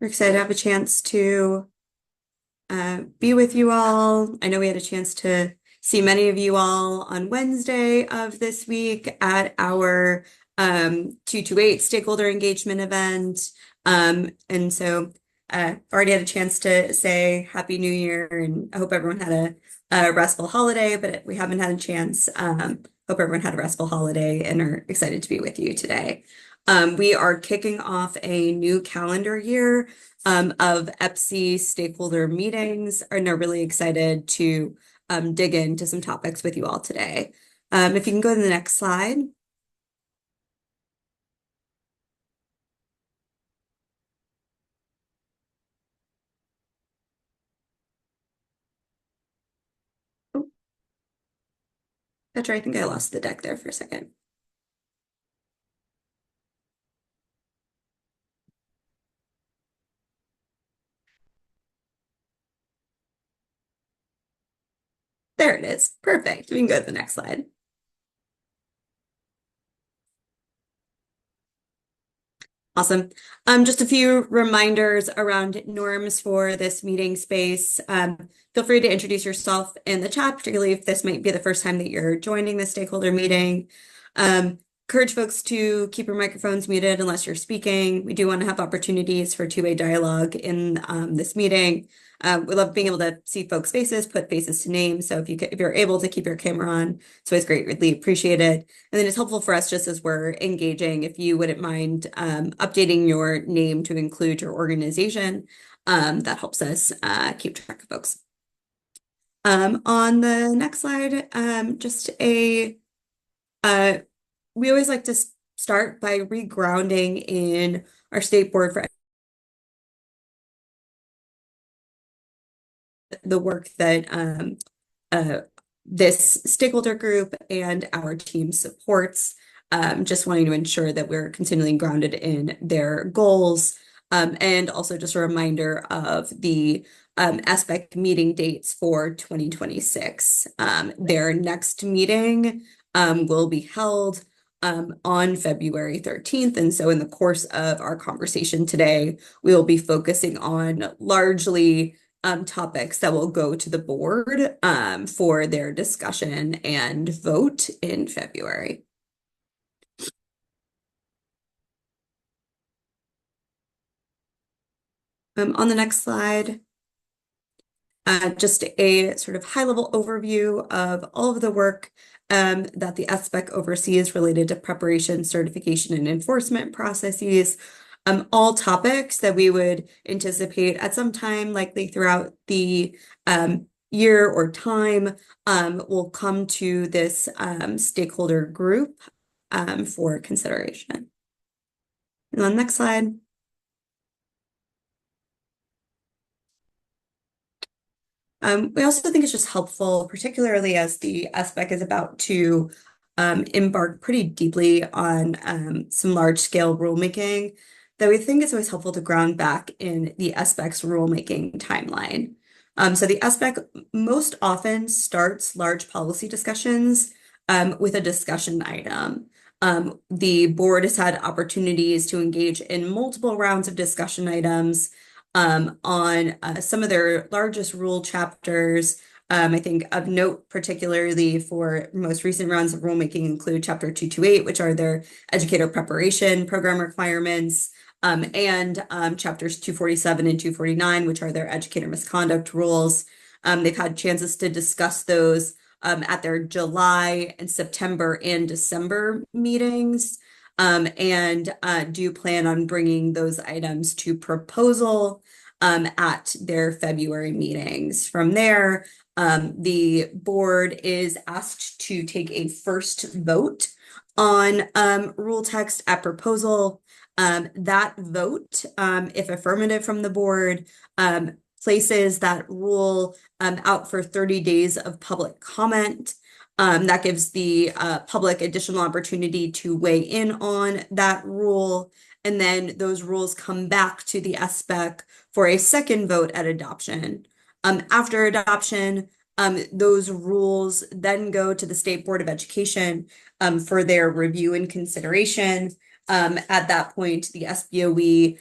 We're excited to have a chance to be with you all. I know we had a chance to see many of you all on Wednesday of this week at our 228 stakeholder engagement event. And so already had a chance to say Happy New Year, and I hope everyone had a restful holiday, but we haven't had a chance. Hope everyone had a restful holiday and are excited to be with you today. We are kicking off a new calendar year of EPCE stakeholder meetings, and are really excited to dig into some topics with you all today. If you can go to the next slide. Oh, that's right. I think I lost the deck there for a second. There it is. Perfect. We can go to the next slide. Awesome. Just a few reminders around norms for this meeting space. Feel free to introduce yourself in the chat, particularly if this might be the first time that you're joining the stakeholder meeting. Encourage folks to keep your microphones muted unless you're speaking. We do want to have opportunities for two-way dialogue in this meeting. We love being able to see folks' faces, put faces to names. So if you're able to keep your camera on, it's always great, really appreciate it. And then it's helpful for us just as we're engaging, if you wouldn't mind updating your name to include your organization. That helps us keep track of folks. On the next slide, we always like to start by regrounding in our state board for the work that this stakeholder group and our team supports. Just wanting to ensure that we're continually grounded in their goals. And also just a reminder of the SBEC meeting dates for 2026. Their next meeting will be held on February 13th. And so in the course of our conversation today, we will be focusing on largely topics that will go to the board for their discussion and vote in February. On the next slide, just a sort of high-level overview of all of the work that the SBEC oversees related to preparation, certification, and enforcement processes. All topics that we would anticipate at some time, likely throughout the year or time, will come to this stakeholder group for consideration. And on the next slide. We also think it's just helpful, particularly as the SBEC is about to embark pretty deeply on some large-scale rulemaking, that we think it's always helpful to ground back in the SBEC's rulemaking timeline. So the SBEC most often starts large policy discussions with a discussion item. The board has had opportunities to engage in multiple rounds of discussion items on some of their largest rule chapters. I think of note, particularly for most recent rounds of rulemaking, include Chapter 228, which are their educator preparation program requirements, and Chapters 247 and 249, which are their educator misconduct rules. They've had chances to discuss those at their July and September and December meetings. And do plan on bringing those items to proposal at their February meetings. From there, the board is asked to take a first vote on rule text at proposal. That vote, if affirmative from the board, places that rule out for 30 days of public comment. That gives the public additional opportunity to weigh in on that rule. And then those rules come back to the SBEC for a second vote at adoption. After adoption, those rules then go to the State Board of Education for their review and consideration. At that point, the SBOE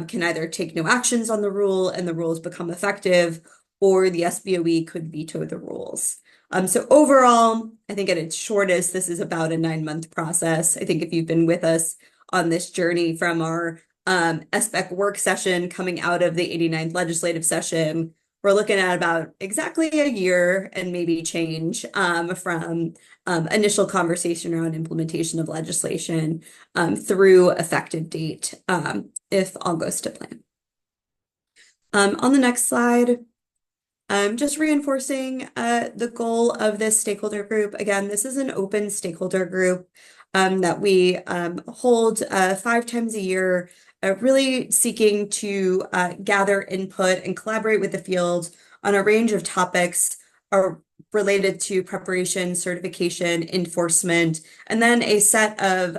can either take no actions on the rule and the rules become effective, or the SBOE could veto the rules. So overall, I think at its shortest, this is about a 9-month process. I think if you've been with us on this journey from our SBEC work session coming out of the 89th legislative session, we're looking at about exactly a year and maybe change from initial conversation around implementation of legislation through effective date if all goes to plan. On the next slide, just reinforcing the goal of this stakeholder group. Again, this is an open stakeholder group that we hold 5 times a year, really seeking to gather input and collaborate with the field on a range of topics related to preparation, certification, enforcement, and then a set of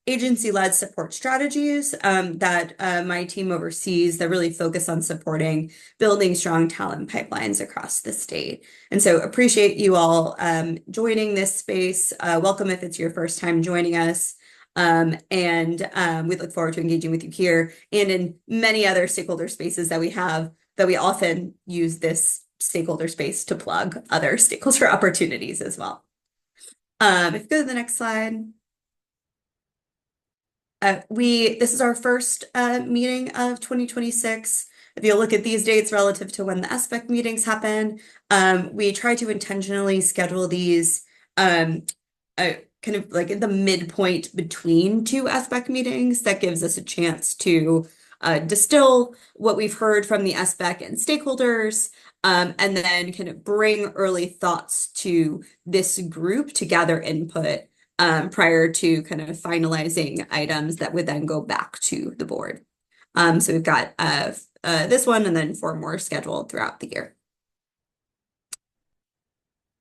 agency-led support strategies that my team oversees that really focus on supporting building strong talent pipelines across the state. And so appreciate you all joining this space. Welcome if it's your first time joining us. We look forward to engaging with you here and in many other stakeholder spaces that we have, that we often use this stakeholder space to plug other stakeholder opportunities as well. If you go to the next slide. This is our first meeting of 2026. If you look at these dates relative to when the SBEC meetings happen, we try to intentionally schedule these kind of like in the midpoint between 2 SBEC meetings. That gives us a chance to distill what we've heard from the SBEC and stakeholders, and then kind of bring early thoughts to this group to gather input prior to kind of finalizing items that would then go back to the board. So we've got this one and then 4 more scheduled throughout the year.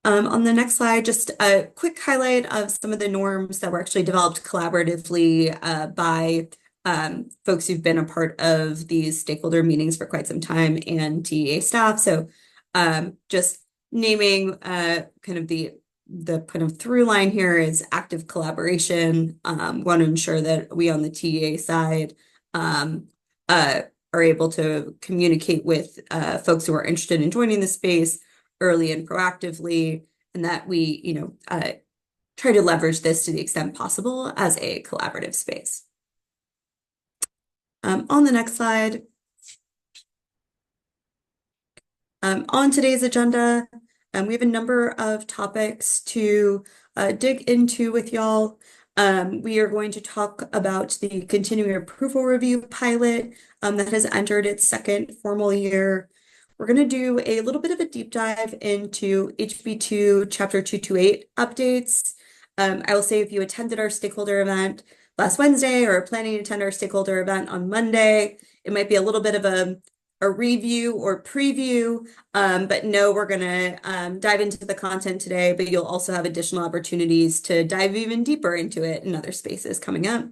On the next slide, just a quick highlight of some of the norms that were actually developed collaboratively by folks who've been a part of these stakeholder meetings for quite some time and TEA staff. So just naming kind of the kind of through line here is active collaboration. Want to ensure that we on the TEA side are able to communicate with folks who are interested in joining the space early and proactively, and that we, try to leverage this to the extent possible as a collaborative space. On the next slide, on today's agenda, we have a number of topics to dig into with y'all. We are going to talk about the continuing approval review pilot that has entered its 2nd formal year. We're going to do a little bit of a deep dive into HB2 Chapter 228 updates. I will say if you attended our stakeholder event last Wednesday or are planning to attend our stakeholder event on Monday, it might be a little bit of a review or preview, but no, we're going to dive into the content today, but you'll also have additional opportunities to dive even deeper into it in other spaces coming up.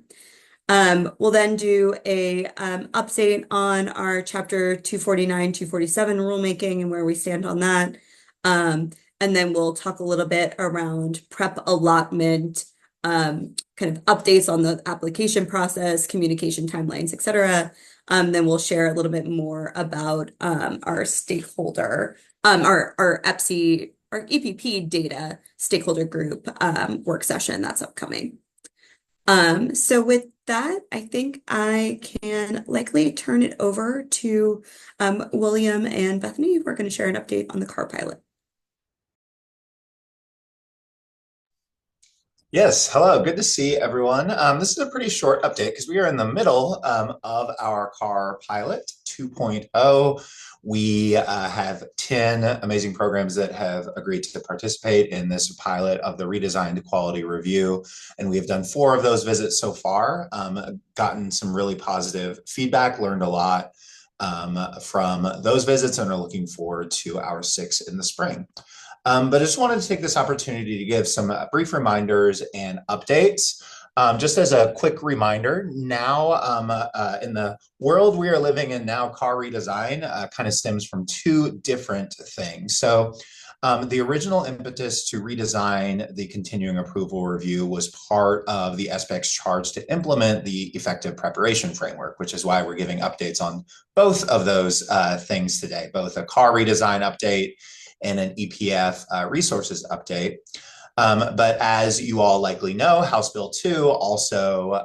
We'll then do a update on our Chapter 249, 247 rulemaking and where we stand on that. And then we'll talk a little bit around prep allotment, kind of updates on the application process, communication timelines, et cetera. Then we'll share a little bit more about our stakeholder, our EPCE, our EPP data stakeholder group work session that's upcoming. So with that, I think I can likely turn it over to William and Bethany, who are going to share an update on the car pilot. Yes, hello, good to see everyone. This is a pretty short update because we are in the middle of our car pilot 2.0. We have 10 amazing programs that have agreed to participate in this pilot of the redesigned quality review. And we have done 4 of those visits so far, gotten some really positive feedback, learned a lot from those visits, and are looking forward to our 6 in the spring. But I just wanted to take this opportunity to give some brief reminders and updates. Just as a quick reminder, now in the world we are living in now, car redesign kind of stems from 2 different things. So The original impetus to redesign the continuing approval review was part of the SBEC's charge to implement the effective preparation framework, which is why we're giving updates on both of those things today, both a CAR redesign update and an EPF resources update. But as you all likely know, House Bill 2 also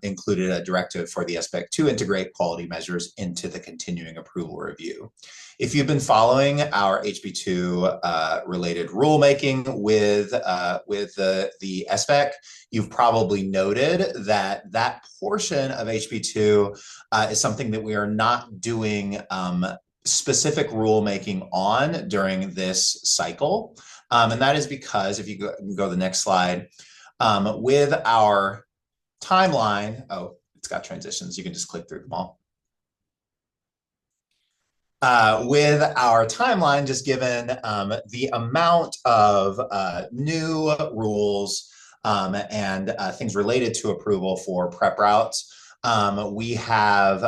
included a directive for the SBEC to integrate quality measures into the continuing approval review. If you've been following our HB2 related rulemaking with the SBEC, you've probably noted that that portion of HB2 is something that we are not doing specific rulemaking on during this cycle. And that is because if you go to the next slide, with our timeline, oh, it's got transitions. You can just click through them all. With our timeline, just given the amount of new rules and things related to approval for prep routes, we have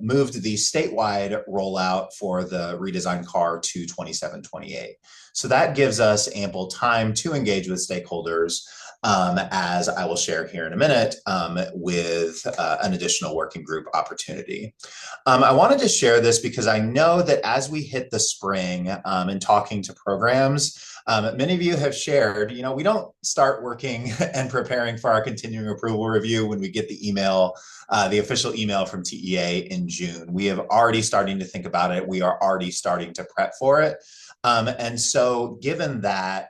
moved the statewide rollout for the redesigned CAR to 2728. So that gives us ample time to engage with stakeholders, as I will share here in a minute, with an additional working group opportunity. I wanted to share this because I know that as we hit the spring and talking to programs, many of you have shared, we don't start working and preparing for our continuing approval review when we get the email, the official email from TEA in June. We have already starting to think about it. We are already starting to prep for it. And so given that,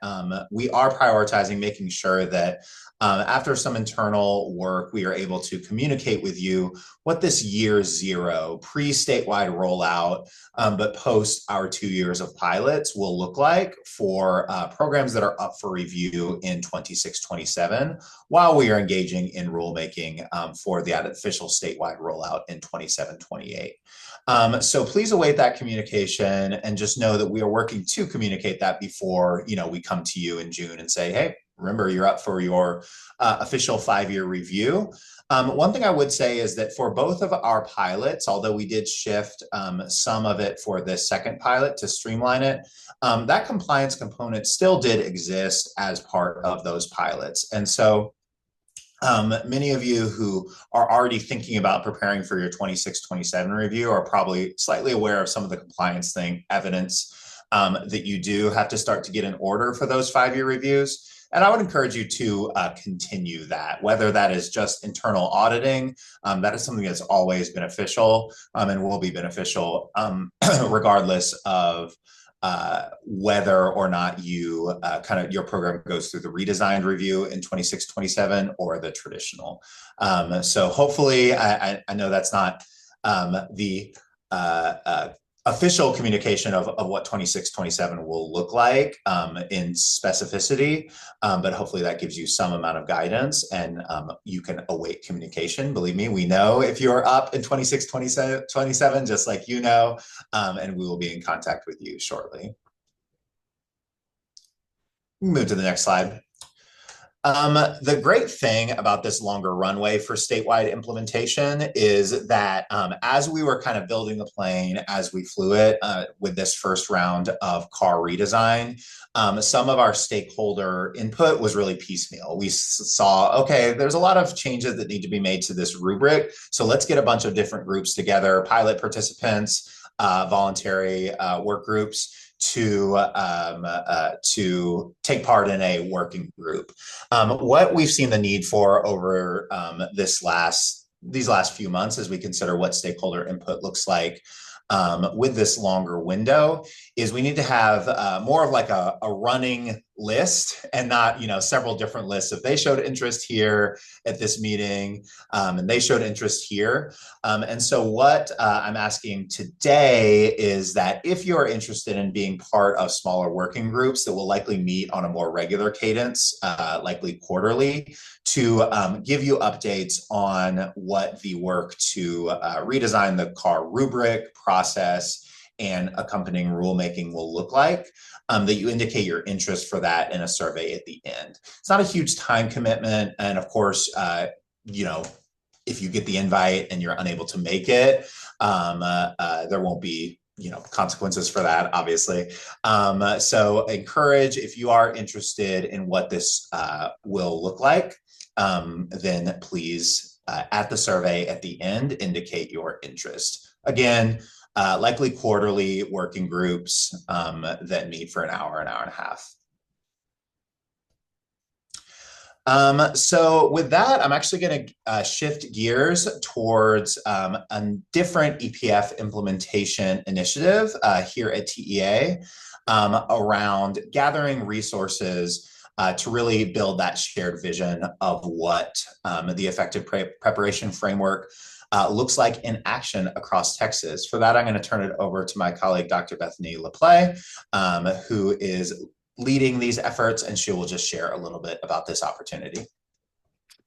we are prioritizing making sure that after some internal work, we are able to communicate with you what this year zero pre-statewide rollout, but post our 2 years of pilots will look like for programs that are up for review in 26-27, while we are engaging in rulemaking for the official statewide rollout in 27-28. So please await that communication and just know that we are working to communicate that before, we come to you in June and say, hey, remember, you're up for your official 5-year review. One thing I would say is that for both of our pilots, although we did shift some of it for this second pilot to streamline it, that compliance component still did exist as part of those pilots. And so many of you who are already thinking about preparing for your 26-27 review are probably slightly aware of some of the compliance evidence that you do have to start to get in order for those 5-year reviews. And I would encourage you to continue that, whether that is just internal auditing. That is something that's always beneficial and will be beneficial regardless of whether or not you your program goes through the redesigned review in 26-27 or the traditional. So hopefully, I know that's not the official communication of what 26-27 will look like in specificity, but hopefully that gives you some amount of guidance and you can await communication. Believe me, we know if you're up in 26-27, just like and we will be in contact with you shortly. Move to the next slide. The great thing about this longer runway for statewide implementation is that as we were kind of building the plane, as we flew it with this first round of CAR redesign, some of our stakeholder input was really piecemeal. We saw, okay, there's a lot of changes that need to be made to this rubric. So let's get a bunch of different groups together, pilot participants, voluntary work groups, to take part in a working group. What we've seen the need for over these last few months as we consider what stakeholder input looks like with this longer window is we need to have more of like a running list and not, several different lists. If they showed interest here at this meeting and they showed interest here. And so what I'm asking today is that if you're interested in being part of smaller working groups that will likely meet on a more regular cadence, likely quarterly, to give you updates on what the work to redesign the CAR rubric process and accompanying rulemaking will look like, that you indicate your interest for that in a survey at the end. It's not a huge time commitment. And of course, if you get the invite and you're unable to make it, there won't be consequences for that, obviously. So encourage, if you are interested in what this will look like, then please, at the survey at the end, indicate your interest. Again, likely quarterly working groups that meet for an hour and a half. So with that, I'm actually going to shift gears towards a different EPF implementation initiative here at TEA around gathering resources to really build that shared vision of what the effective preparation framework looks like in action across Texas. For that, I'm going to turn it over to my colleague, Dr. Bethany LaPlay, who is leading these efforts, and she will just share a little bit about this opportunity.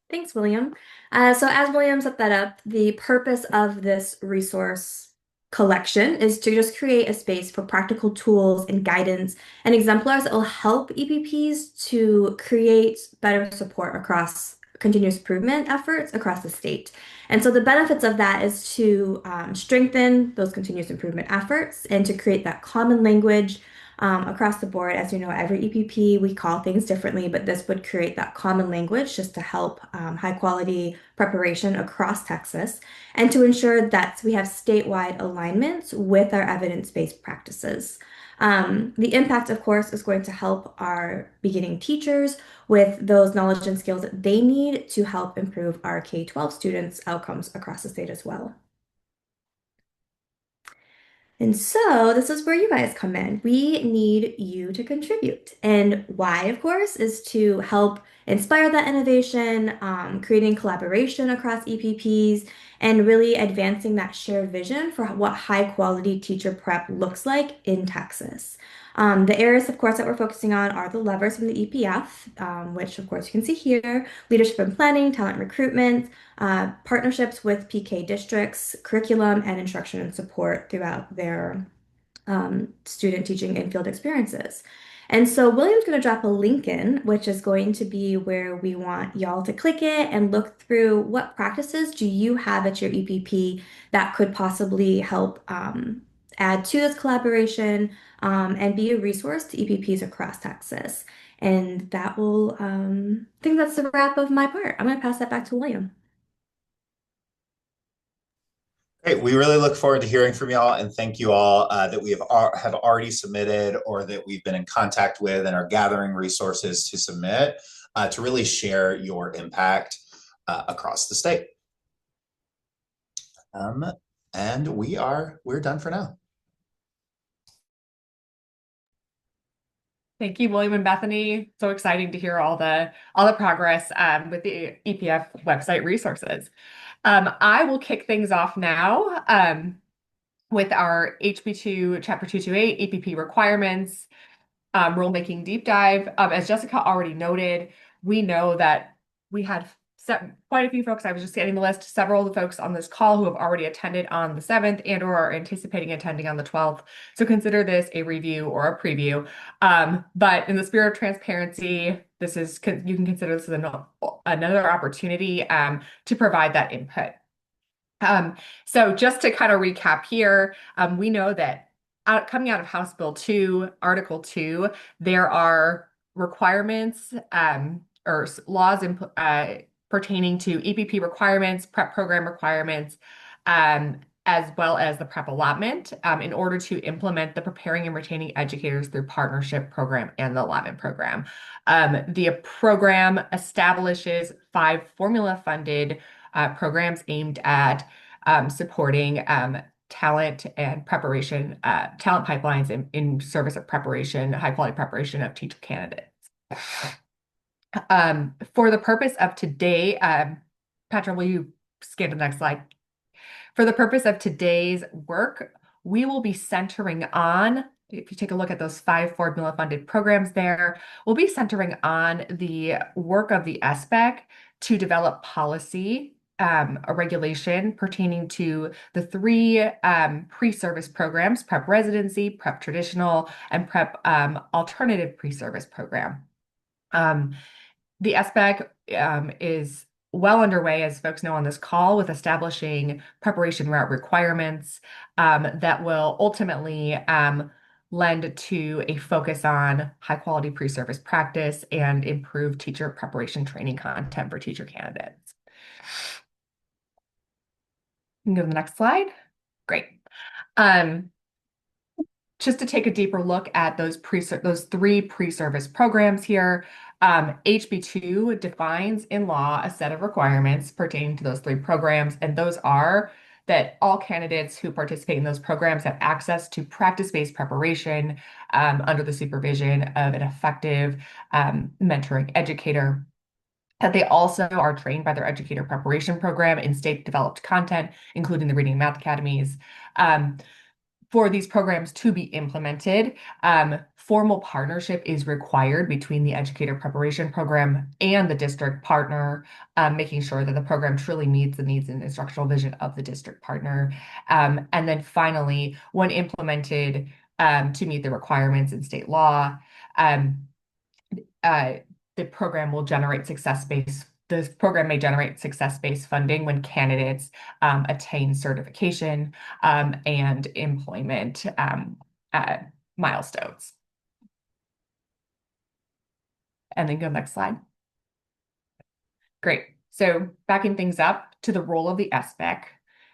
Thanks, William. So as William set that up, the purpose of this resource collection is to just create a space for practical tools and guidance and exemplars that will help EPPs to create better support across continuous improvement efforts across the state. And so the benefits of that is to strengthen those continuous improvement efforts and to create that common language across the board. As you know, every EPP, we call things differently, but this would create that common language just to help high quality preparation across Texas and to ensure that we have statewide alignments with our evidence-based practices. The impact, of course, is going to help our beginning teachers with those knowledge and skills that they need to help improve our K-12 students' outcomes across the state as well. And so this is where you guys come in. We need you to contribute. And why, of course, is to help inspire that innovation, creating collaboration across EPPs, and really advancing that shared vision for what high quality teacher prep looks like in Texas. The areas, of course, that we're focusing on are the levers from the EPF, which, of course, you can see here, leadership and planning, talent recruitment, partnerships with PK districts, curriculum, and instruction and support throughout their student teaching and field experiences. And so William's going to drop a link in, which is going to be where we want y'all to click it and look through what practices do you have at your EPP that could possibly help add to this collaboration and be a resource to EPPs across Texas. And that will, I think that's the wrap of my part. I'm going to pass that back to William. Great. We really look forward to hearing from y'all, and thank you all that we have already submitted or that we've been in contact with and are gathering resources to submit to really share your impact across the state. And we're done for now. Thank you, William and Bethany. So exciting to hear all the progress with the EPF website resources. I will kick things off now with our HB2 Chapter 228 EPP requirements rulemaking deep dive. As Jessica already noted, we know that we had quite a few folks. I was just getting the list. Several of the folks on this call who have already attended on the 7th and or are anticipating attending on the 12th. So consider this a review or a preview. But in the spirit of transparency, you can consider this another opportunity to provide that input. So just to kind of recap here, we know that coming out of House Bill 2, Article 2, there are requirements or laws pertaining to EPP requirements, prep program requirements, as well as the prep allotment in order to implement the preparing and retaining educators through partnership program and the allotment program. The program establishes 5 formula-funded programs aimed at supporting talent and preparation, talent pipelines in service of preparation, high-quality preparation of teacher candidates. For the purpose of today, Petra, will you scan to the next slide? For the purpose of today's work, we will be centering on, if you take a look at those 5 formula-funded programs there, we'll be centering on the work of the SBEC to develop policy, a regulation pertaining to the 3 pre-service programs, prep residency, prep traditional, and prep alternative pre-service program. The SBEC is well underway, as folks know on this call, with establishing preparation route requirements that will ultimately lend to a focus on high quality pre-service practice and improve teacher preparation training content for teacher candidates. You can go to the next slide. Great. Just to take a deeper look at those three pre-service programs here, HB2 defines in law a set of requirements pertaining to those three programs, and those are that all candidates who participate in those programs have access to practice-based preparation under the supervision of an effective mentoring educator. That they also are trained by their educator preparation program in state-developed content, including the Reading and Math Academies. For these programs to be implemented, formal partnership is required between the educator preparation program and the district partner, making sure that the program truly meets the needs and instructional vision of the district partner. And then finally, when implemented to meet the requirements in state law, the program will generate success-based this program may generate success-based funding when candidates attain certification and employment milestones. And then go next slide. Great. So backing things up to the role of the SBEC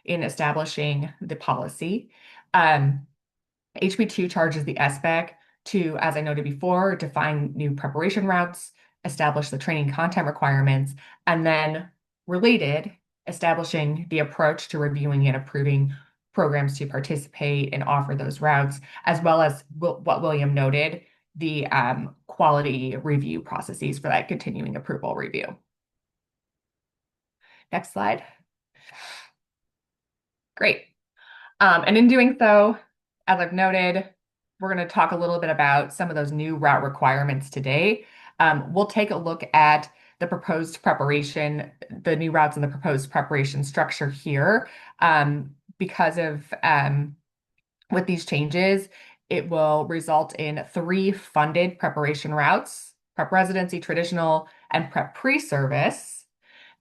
in establishing the policy. HB2 charges the SBEC to, as I noted before, define new preparation routes, establish the training content requirements, and then related, establishing the approach to reviewing and approving programs to participate and offer those routes, as well as what William noted, the quality review processes for that continuing approval review. Next slide. Great. And in doing so, as I've noted, we're going to talk a little bit about some of those new route requirements today. We'll take a look at the proposed preparation, the new routes and the proposed preparation structure here. Because of with these changes, it will result in 3 funded preparation routes: prep residency, traditional, and prep pre-service.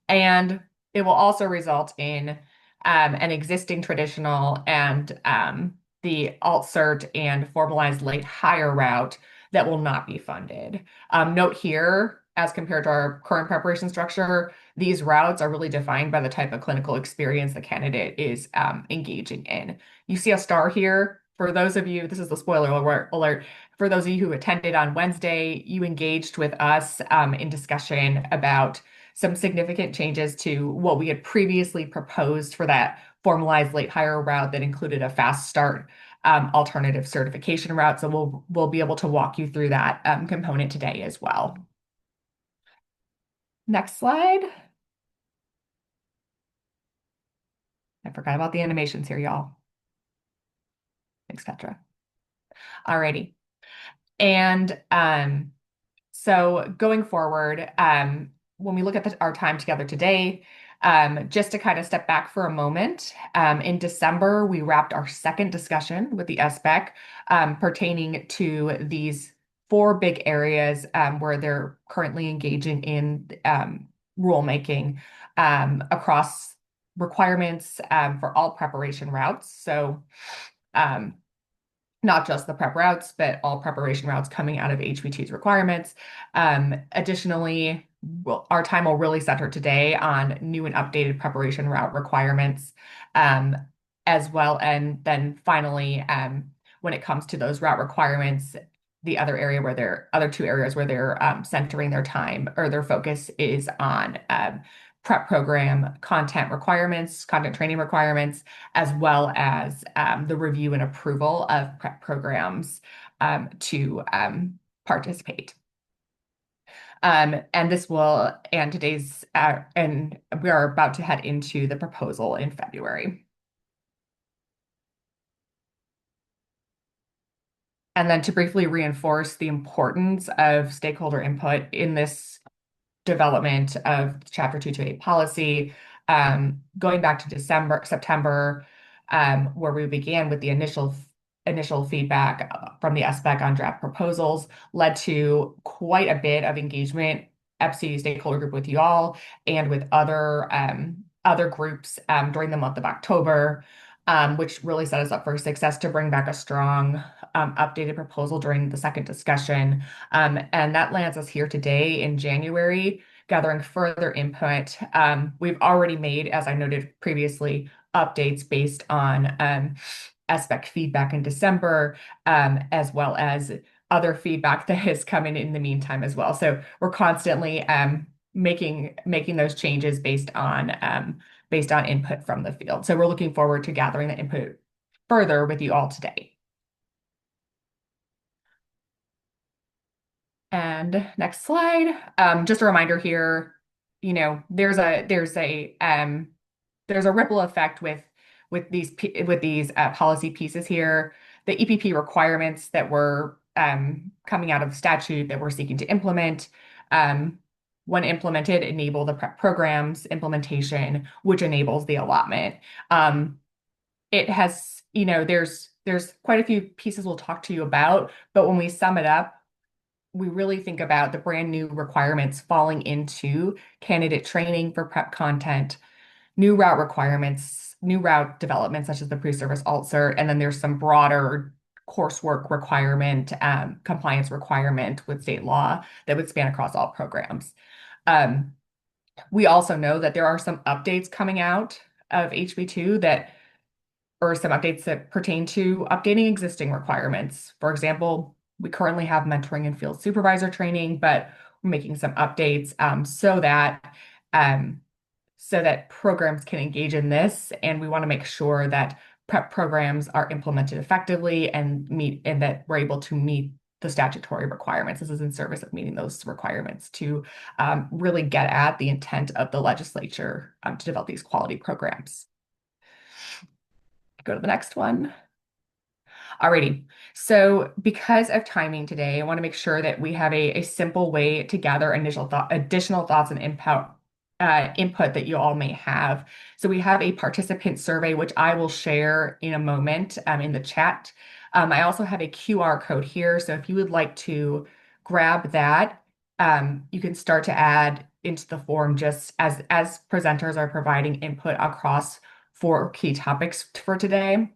And it will also result in an existing traditional and the alt-cert and formalized late hire route that will not be funded. Note here, as compared to our current preparation structure, these routes are really defined by the type of clinical experience the candidate is engaging in. You see a star here. For those of you, this is the spoiler alert. For those of you who attended on Wednesday, you engaged with us in discussion about some significant changes to what we had previously proposed for that formalized late hire route that included a fast start alternative certification route. So we'll be able to walk you through that component today as well. Next slide. I forgot about the animations here, y'all, etc. Alrighty. And so going forward, when we look at our time together today, just to kind of step back for a moment, in December, we wrapped our second discussion with the SBEC pertaining to these 4 big areas where they're currently engaging in rulemaking across requirements for all preparation routes. So not just the prep routes, but all preparation routes coming out of HB2's requirements. Additionally, our time will really center today on new and updated preparation route requirements, as well. And then finally, when it comes to those route requirements, the other 2 areas where they're centering their time or their focus is on prep program content requirements, content training requirements, as well as the review and approval of prep programs to participate. And we are about to head into the proposal in February. And then to briefly reinforce the importance of stakeholder input in this development of Chapter 228 policy, going back to September, where we began with the initial feedback from the SBEC on draft proposals, led to quite a bit of engagement EPCE stakeholder group with you all and with other groups during the month of October, which really set us up for success to bring back a strong updated proposal during the second discussion. And that lands us here today in January, gathering further input. We've already made, as I noted previously, updates based on SBEC feedback in December, as well as other feedback that has come in the meantime as well. So we're constantly making those changes based on input from the field. So we're looking forward to gathering the input further with you all today. And next slide. Just a reminder here, you know, there's a ripple effect with these policy pieces here. The EPP requirements that were coming out of statute that we're seeking to implement, when implemented, enable the prep programs implementation, which enables the allotment. It has, you know, there's quite a few pieces we'll talk to you about, but when we sum it up, we really think about the brand new requirements falling into candidate training for prep content, new route requirements, new route development, such as the pre-service alt-cert, and then there's some broader coursework requirement, compliance requirement with state law that would span across all programs. We also know that there are some updates coming out of HB2 or some updates that pertain to updating existing requirements. For example, we currently have mentoring and field supervisor training, but we're making some updates so that programs can engage in this, and we want to make sure that prep programs are implemented effectively and that we're able to meet the statutory requirements. This is in service of meeting those requirements to really get at the intent of the legislature to develop these quality programs. Go to the next one. Alrighty, so because of timing today, I want to make sure that we have a simple way to gather additional thoughts and input that you all may have. So we have a participant survey, which I will share in a moment in the chat. I also have a QR code here, so if you would like to grab that, you can start to add into the form just as presenters are providing input across 4 key topics for today.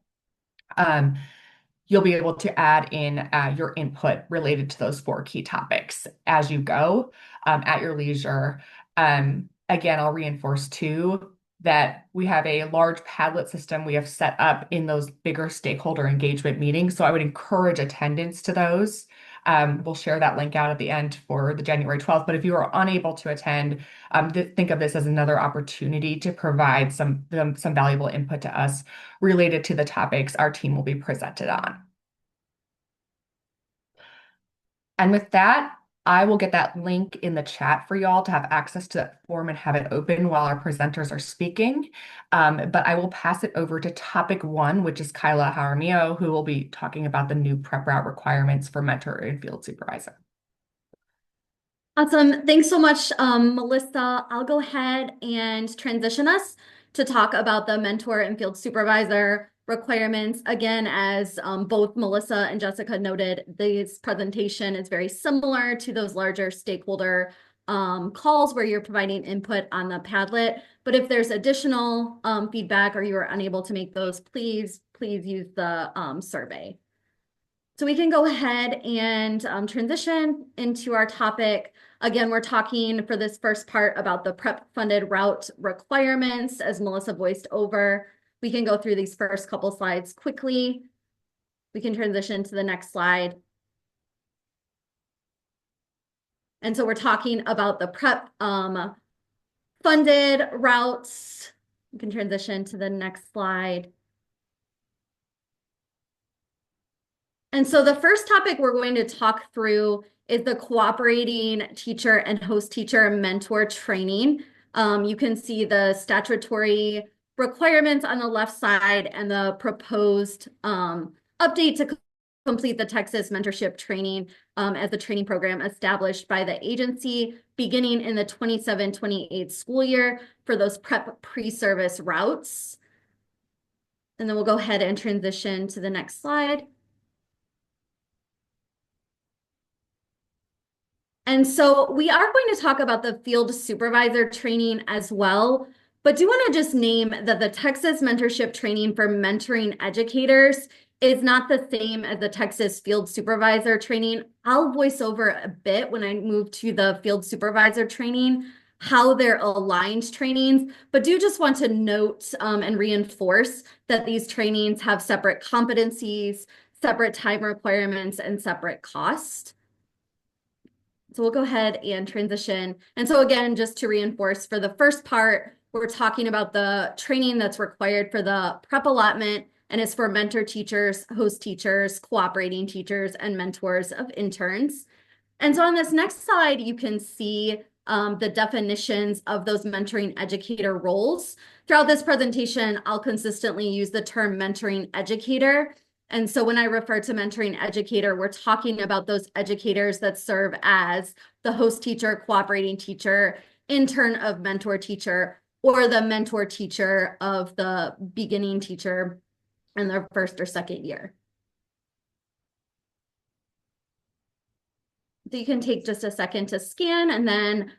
You'll be able to add in your input related to those 4 key topics as you go at your leisure. Again, I'll reinforce too that we have a large Padlet system we have set up in those bigger stakeholder engagement meetings. So I would encourage attendance to those. We'll share that link out at the end for the January 12th. But if you are unable to attend, think of this as another opportunity to provide some valuable input to us related to the topics our team will be presented on. And with that, I will get that link in the chat for y'all to have access to that form and have it open while our presenters are speaking. But I will pass it over to topic 1, which is Kyla Jaramillo, who will be talking about the new prep route requirements for mentor and field supervisor. Awesome. Thanks so much, Melissa. I'll go ahead and transition us to talk about the mentor and field supervisor requirements. Again, as both Melissa and Jessica noted, this presentation is very similar to those larger stakeholder calls where you're providing input on the Padlet. But if there's additional feedback or you are unable to make those, please use the survey. So we can go ahead and transition into our topic. Again, we're talking for this first part about the prep funded route requirements, as Melissa voiced over. We can go through these first couple slides quickly. We can transition to the next slide. And so we're talking about the prep funded routes. We can transition to the next slide. And so the first topic we're going to talk through is the cooperating teacher and host teacher mentor training. You can see the statutory requirements on the left side and the proposed update to complete the Texas mentorship training as the training program established by the agency beginning in the 27-28 school year for those prep pre-service routes. And then we'll go ahead and transition to the next slide. And so we are going to talk about the field supervisor training as well, but do want to just name that the Texas mentorship training for mentoring educators is not the same as the Texas field supervisor training. I'll voice over a bit when I move to the field supervisor training, how they're aligned trainings, but do just want to note and reinforce that these trainings have separate competencies, separate time requirements, and separate cost. So we'll go ahead and transition. And so again, just to reinforce, for the first part, we're talking about the training that's required for the prep allotment, and it's for mentor teachers, host teachers, cooperating teachers, and mentors of interns. And so on this next slide, you can see the definitions of those mentoring educator roles. Throughout this presentation, I'll consistently use the term mentoring educator. And so when I refer to mentoring educator, we're talking about those educators that serve as the host teacher, cooperating teacher, intern of mentor teacher, or the mentor teacher of the beginning teacher in their first or second year. So you can take just a second to scan, and then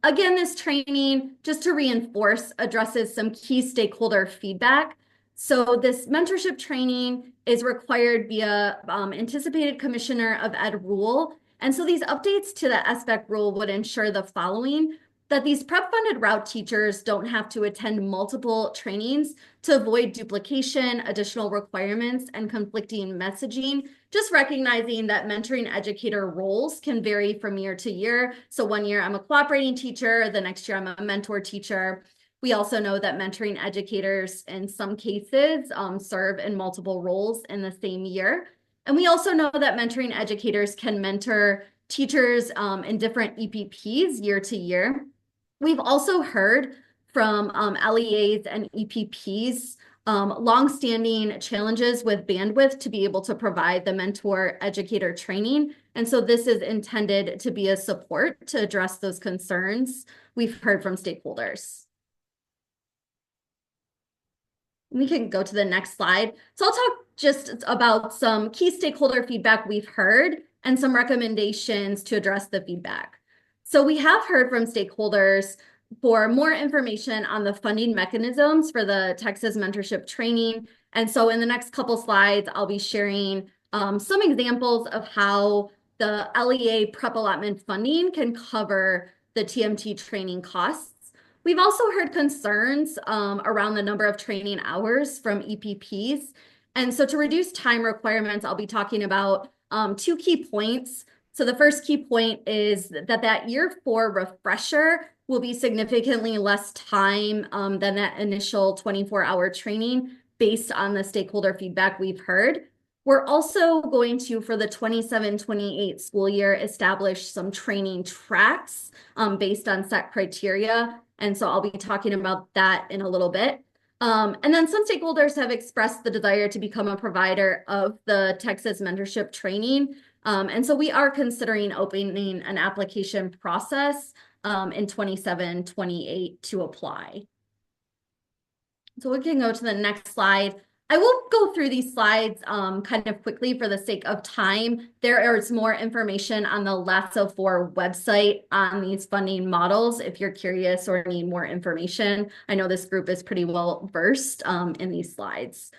again, this training, just to reinforce, addresses some key stakeholder feedback. So this mentorship training is required via anticipated Commissioner of Ed rule. And so these updates to the SBEC rule would ensure the following: that these prep funded route teachers don't have to attend multiple trainings to avoid duplication, additional requirements, and conflicting messaging, just recognizing that mentoring educator roles can vary from year to year. So one year I'm a cooperating teacher, the next year I'm a mentor teacher. We also know that mentoring educators in some cases serve in multiple roles in the same year. And we also know that mentoring educators can mentor teachers in different EPPs year to year. We've also heard from LEAs and EPPs longstanding challenges with bandwidth to be able to provide the mentor educator training. And so this is intended to be a support to address those concerns we've heard from stakeholders. We can go to the next slide. So I'll talk just about some key stakeholder feedback we've heard and some recommendations to address the feedback. So we have heard from stakeholders for more information on the funding mechanisms for the Texas mentorship training. And so in the next couple slides, I'll be sharing some examples of how the LEA prep allotment funding can cover the TMT training costs. We've also heard concerns around the number of training hours from EPPs. And so to reduce time requirements, I'll be talking about two key points. So the first key point is that year 4 refresher will be significantly less time than that initial 24-hour training based on the stakeholder feedback we've heard. We're also going to, for the 27-28 school year, establish some training tracks based on set criteria. And so I'll be talking about that in a little bit. And then some stakeholders have expressed the desire to become a provider of the Texas mentorship training. And so we are considering opening an application process in 27-28 to apply. So we can go to the next slide. I will go through these slides kind of quickly for the sake of time. There is more information on the LASSO 4 website on these funding models if you're curious or need more information. I know this group is pretty well versed in these slides.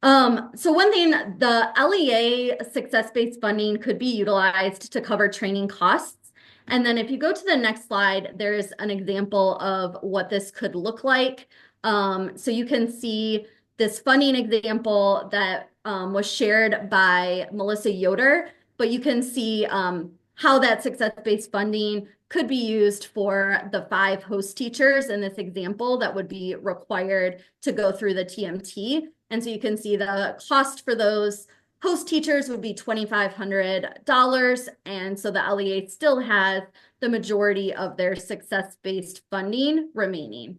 So one thing, the LEA success-based funding could be utilized to cover training costs. And then if you go to the next slide, there's an example of what this could look like. So you can see this funding example that was shared by Melissa Yoder, but you can see how that success-based funding could be used for the 5 host teachers in this example that would be required to go through the TMT. And so you can see the cost for those host teachers would be $2,500. And so the LEA still has the majority of their success-based funding remaining.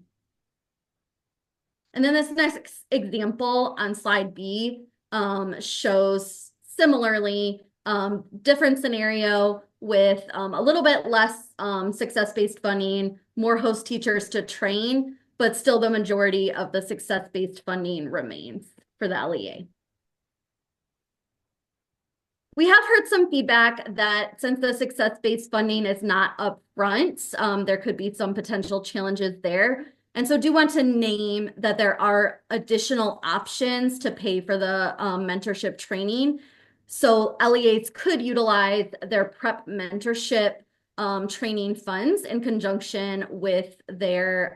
And then this next example on slide B shows similarly different scenario with a little bit less success-based funding, more host teachers to train, but still the majority of the success-based funding remains for the LEA. we have heard some feedback that since the success-based funding is not upfront, there could be some potential challenges there. And so do want to name that there are additional options to pay for the mentorship training. So LEAs could utilize their prep mentorship training funds in conjunction with their,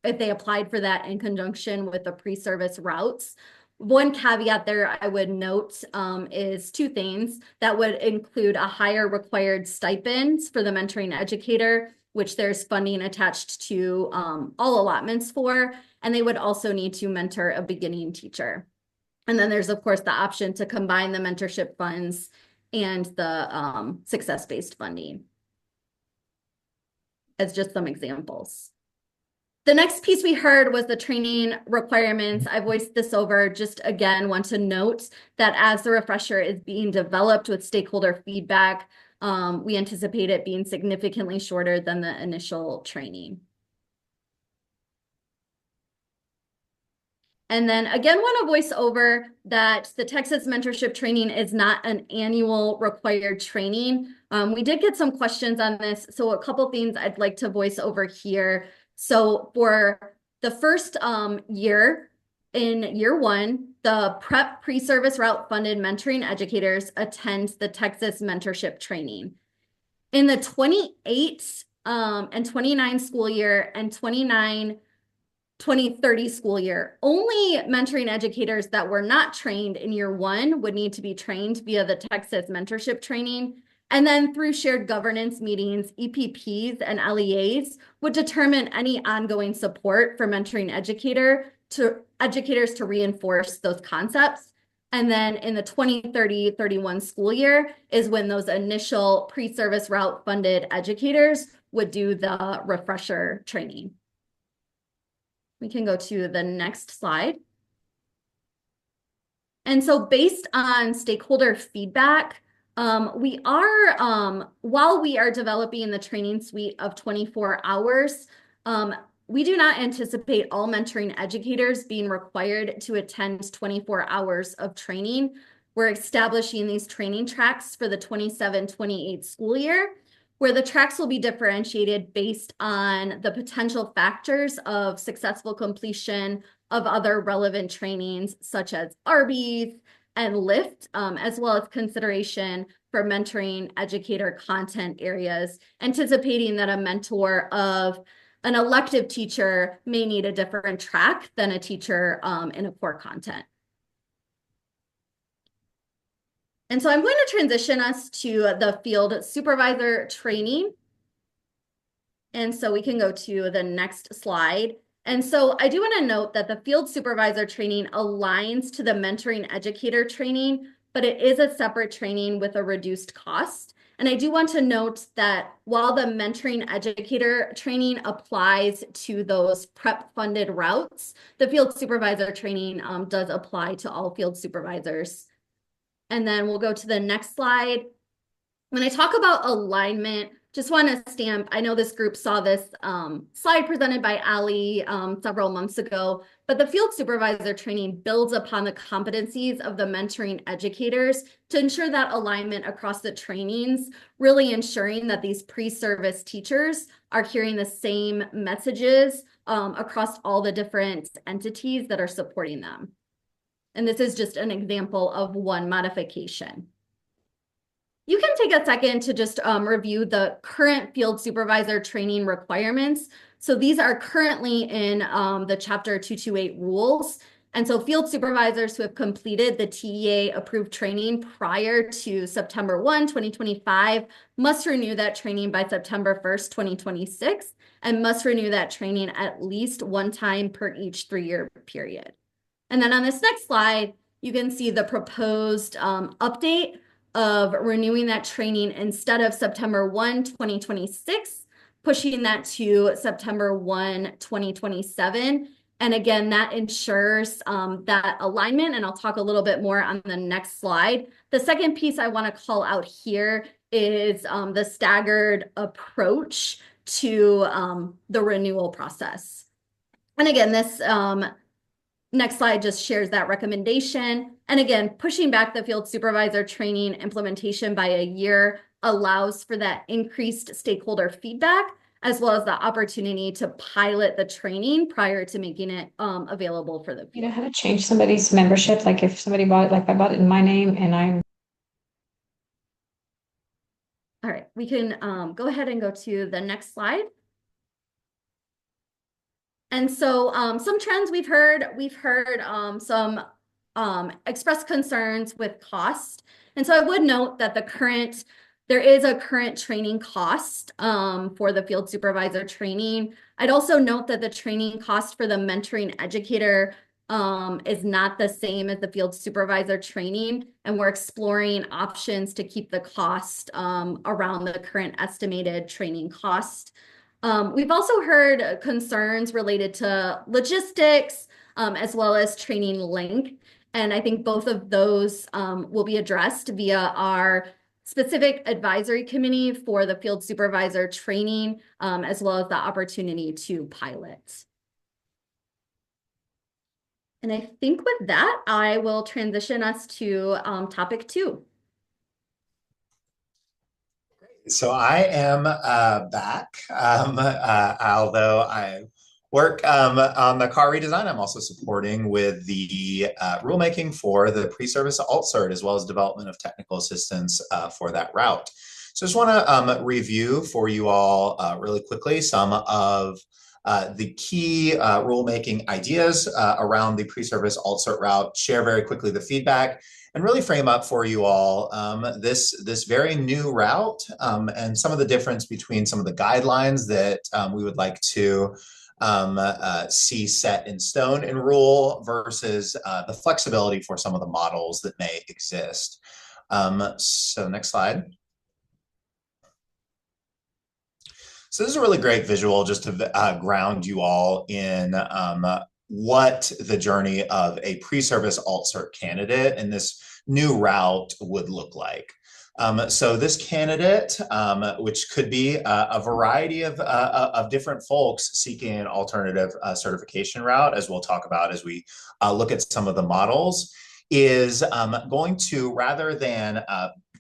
if they applied for that in conjunction with the pre-service routes. One caveat there I would note is two things that would include a higher required stipends for the mentoring educator, which there's funding attached to all allotments for, and they would also need to mentor a beginning teacher. And then there's, of course, the option to combine the mentorship funds and the success-based funding as just some examples. The next piece we heard was the training requirements. I voiced this over, just again, want to note that as the refresher is being developed with stakeholder feedback, we anticipate it being significantly shorter than the initial training. And then again, want to voice over that the Texas mentorship training is not an annual required training. We did get some questions on this, so a couple things I'd like to voice over here. So for the first year, in year one, the prep pre-service route funded mentoring educators attend the Texas mentorship training. In the 28 and 29 school year and 2030 school year, only mentoring educators that were not trained in year one would need to be trained via the Texas mentorship training. And then through shared governance meetings, EPPs and LEAs would determine any ongoing support for mentoring educators to reinforce those concepts. And then in the 2030-31 school year is when those initial pre-service route funded educators would do the refresher training. We can go to the next slide. And so based on stakeholder feedback, while we are developing the training suite of 24 hours, we do not anticipate all mentoring educators being required to attend 24 hours of training. We're establishing these training tracks for the 27-28 school year, where the tracks will be differentiated based on the potential factors of successful completion of other relevant trainings, such as RBs and LIFT, as well as consideration for mentoring educator content areas, anticipating that a mentor of an elective teacher may need a different track than a teacher in a core content. And so I'm going to transition us to the field supervisor training. And so we can go to the next slide. And so I do want to note that the field supervisor training aligns to the mentoring educator training, but it is a separate training with a reduced cost. And I do want to note that while the mentoring educator training applies to those prep funded routes, the field supervisor training does apply to all field supervisors. And then we'll go to the next slide. When I talk about alignment, just want to stamp, I know this group saw this slide presented by Ali several months ago, but the field supervisor training builds upon the competencies of the mentoring educators to ensure that alignment across the trainings, really ensuring that these pre-service teachers are hearing the same messages across all the different entities that are supporting them. And this is just an example of one modification. You can take a second to just review the current field supervisor training requirements. So these are currently in the Chapter 228 rules. And so field supervisors who have completed the TEA approved training prior to September 1, 2025 must renew that training by September 1st, 2026, and must renew that training at least one time per each 3-year period. And then on this next slide, you can see the proposed update of renewing that training instead of September 1, 2026, pushing that to September 1, 2027. And again, that ensures that alignment, and I'll talk a little bit more on the next slide. The second piece I want to call out here is the staggered approach to the renewal process. And again, this next slide just shares that recommendation. And again, pushing back the field supervisor training implementation by a year allows for that increased stakeholder feedback, as well as the opportunity to pilot the training prior to making it available for the field. You know how to change somebody's membership? Like if somebody bought it, like I bought it in my name and I'm. All right, we can go ahead and go to the next slide. And so some trends we've heard some expressed concerns with cost. And so I would note that there is a current training cost for the field supervisor training. I'd also note that the training cost for the mentoring educator is not the same as the field supervisor training, and we're exploring options to keep the cost around the current estimated training cost. We've also heard concerns related to logistics as well as training length. And I think both of those will be addressed via our specific advisory committee for the field supervisor training, as well as the opportunity to pilot. And I think with that, I will transition us to topic 2. So I am back, although I work on the car redesign. I'm also supporting with the rulemaking for the pre-service alt-cert, as well as development of technical assistance for that route. So I just want to review for you all really quickly some of the key rulemaking ideas around the pre-service alt-cert route, share very quickly the feedback, and really frame up for you all this very new route and some of the difference between some of the guidelines that we would like to see set in stone in rule versus the flexibility for some of the models that may exist. So next slide. So this is a really great visual just to ground you all in what the journey of a pre-service alt-cert candidate and this new route would look like. So this candidate, which could be a variety of different folks seeking an alternative certification route, as we'll talk about as we look at some of the models, is going to, rather than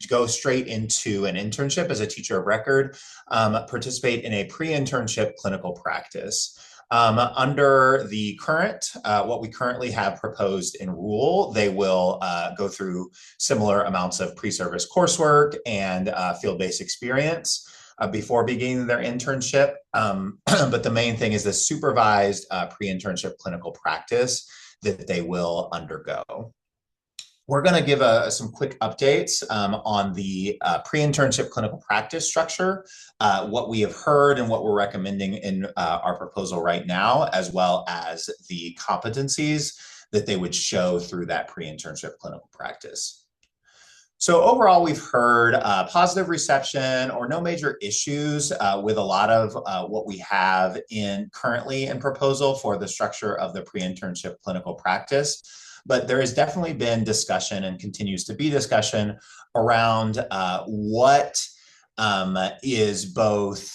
go straight into an internship as a teacher of record, participate in a pre-internship clinical practice. Under the current, what we currently have proposed in rule, they will go through similar amounts of pre-service coursework and field-based experience before beginning their internship. But the main thing is the supervised pre-internship clinical practice that they will undergo. We're going to give some quick updates on the pre-internship clinical practice structure, what we have heard and what we're recommending in our proposal right now, as well as the competencies that they would show through that pre-internship clinical practice. So overall, we've heard positive reception or no major issues with a lot of what we have currently in proposal for the structure of the pre-internship clinical practice. But there has definitely been discussion and continues to be discussion around what is both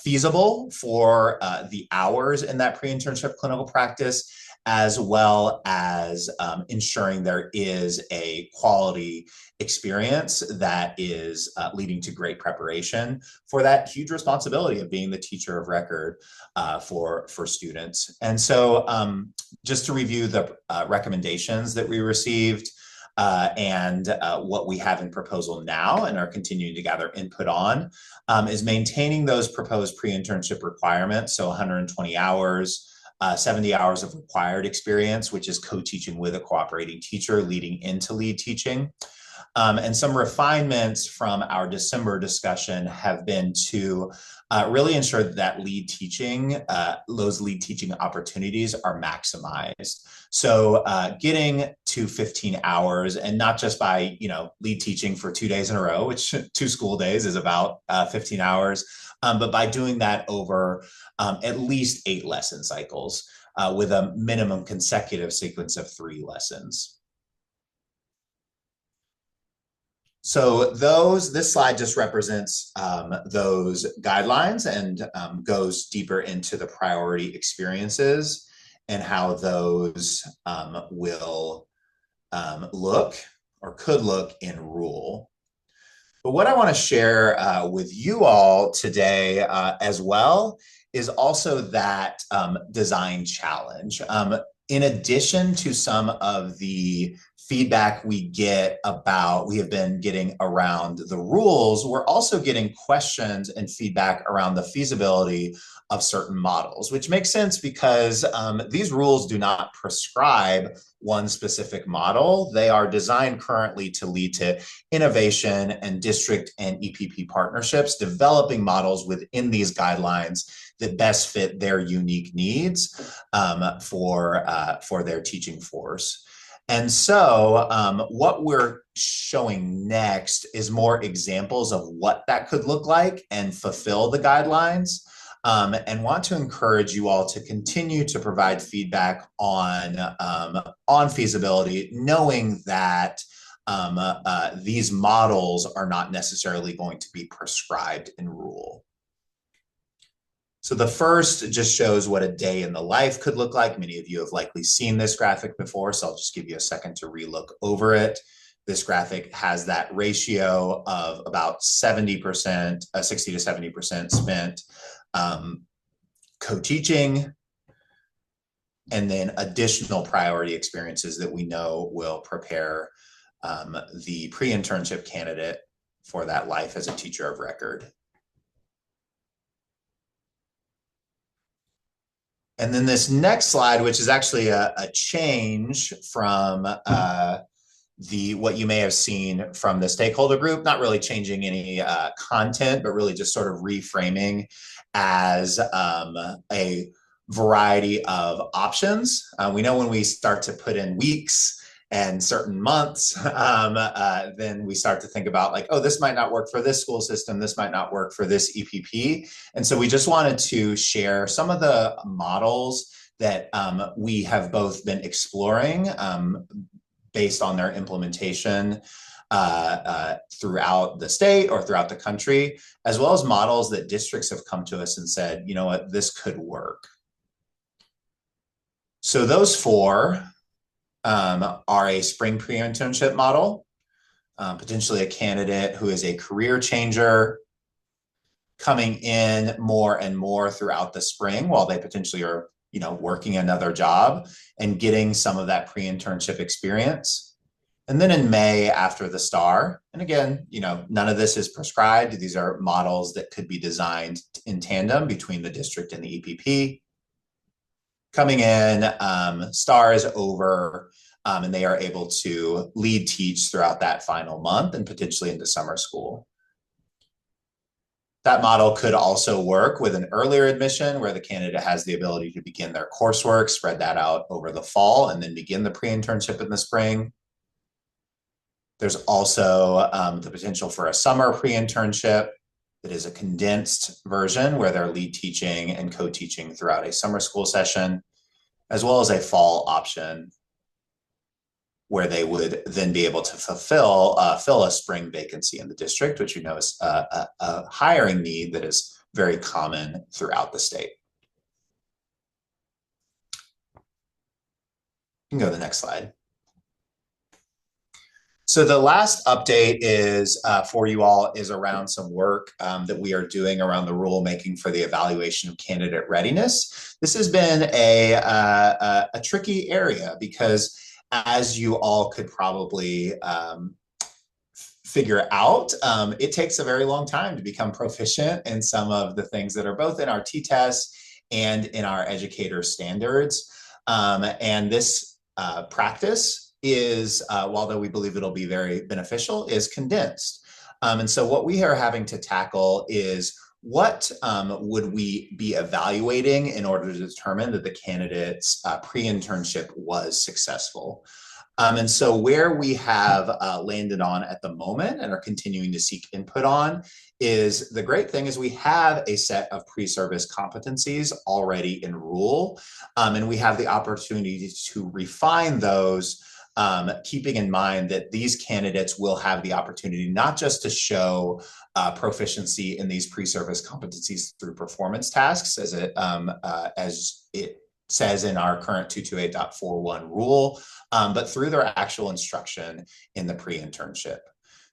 feasible for the hours in that pre-internship clinical practice, as well as ensuring there is a quality experience that is leading to great preparation for that huge responsibility of being the teacher of record for students. And so just to review the recommendations that we received and what we have in proposal now and are continuing to gather input on is maintaining those proposed pre-internship requirements, so 120 hours, 70 hours of required experience, which is co-teaching with a cooperating teacher leading into lead teaching. And some refinements from our December discussion have been to really ensure that lead teaching, those lead teaching opportunities are maximized. So getting to 15 hours, and not just by, lead teaching for 2 days in a row, which 2 school days is about 15 hours, but by doing that over at least 8 lesson cycles with a minimum consecutive sequence of 3 lessons. So this slide just represents those guidelines and goes deeper into the priority experiences and how those will look or could look in rule. But what I want to share with you all today as well is also that design challenge. In addition to some of the feedback we have been getting around the rules, we're also getting questions and feedback around the feasibility of certain models, which makes sense because these rules do not prescribe one specific model. They are designed currently to lead to innovation and district and EPP partnerships, developing models within these guidelines that best fit their unique needs for their teaching force. And so what we're showing next is more examples of what that could look like and fulfill the guidelines. And want to encourage you all to continue to provide feedback on feasibility, knowing that these models are not necessarily going to be prescribed in rule. So the first just shows what a day in the life could look like. Many of you have likely seen this graphic before, so I'll just give you a second to re-look over it. This graphic has that ratio of about 70%, 60 to 70% spent co-teaching, and then additional priority experiences that we know will prepare the pre-internship candidate for that life as a teacher of record. And then this next slide, which is actually a change from what you may have seen from the stakeholder group, not really changing any content, but really just sort of reframing as a variety of options. We know when we start to put in weeks and certain months, then we start to think about like, oh, this might not work for this school system, this might not work for this EPP. And so we just wanted to share some of the models that we have both been exploring based on their implementation throughout the state or throughout the country, as well as models that districts have come to us and said, you know what, this could work. So those four are a spring pre-internship model, potentially a candidate who is a career changer coming in more and more throughout the spring while they potentially are, you know, working another job and getting some of that pre-internship experience. And then in May after the STAR, and again, you know, none of this is prescribed. These are models that could be designed in tandem between the district and the EPP. Coming in, STAR is over, and they are able to lead teach throughout that final month and potentially into summer school. That model could also work with an earlier admission where the candidate has the ability to begin their coursework, spread that out over the fall, and then begin the pre-internship in the spring. There's also the potential for a summer pre-internship that is a condensed version where they're lead teaching and co-teaching throughout a summer school session, as well as a fall option where they would then be able to fill a spring vacancy in the district, which you know is a hiring need that is very common throughout the state. You can go to the next slide. So the last update is for you all is around some work that we are doing around the rulemaking for the evaluation of candidate readiness. This has been a tricky area because, as you all could probably figure out, it takes a very long time to become proficient in some of the things that are both in our T-tests and in our educator standards. And this practice is, although we believe it'll be very beneficial, is condensed. And so what we are having to tackle is what would we be evaluating in order to determine that the candidate's pre-internship was successful? And so where we have landed on at the moment and are continuing to seek input on is the great thing is we have a set of pre-service competencies already in rule, and we have the opportunity to refine those, keeping in mind that these candidates will have the opportunity not just to show proficiency in these pre-service competencies through performance tasks as it says in our current 228.41 rule, but through their actual instruction in the pre-internship.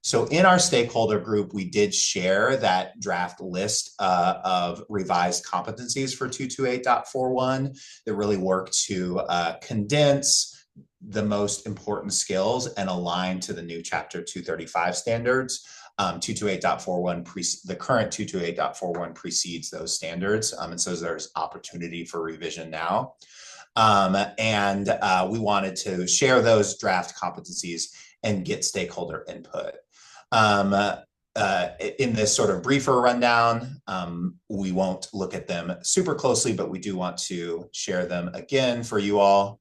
So in our stakeholder group, we did share that draft list of revised competencies for 228.41 that really work to condense the most important skills and align to the new Chapter 235 standards. 228.41, the current 228.41 precedes those standards, and so there's opportunity for revision now. We wanted to share those draft competencies and get stakeholder input. In this sort of briefer rundown, we won't look at them super closely, but we do want to share them again for you all.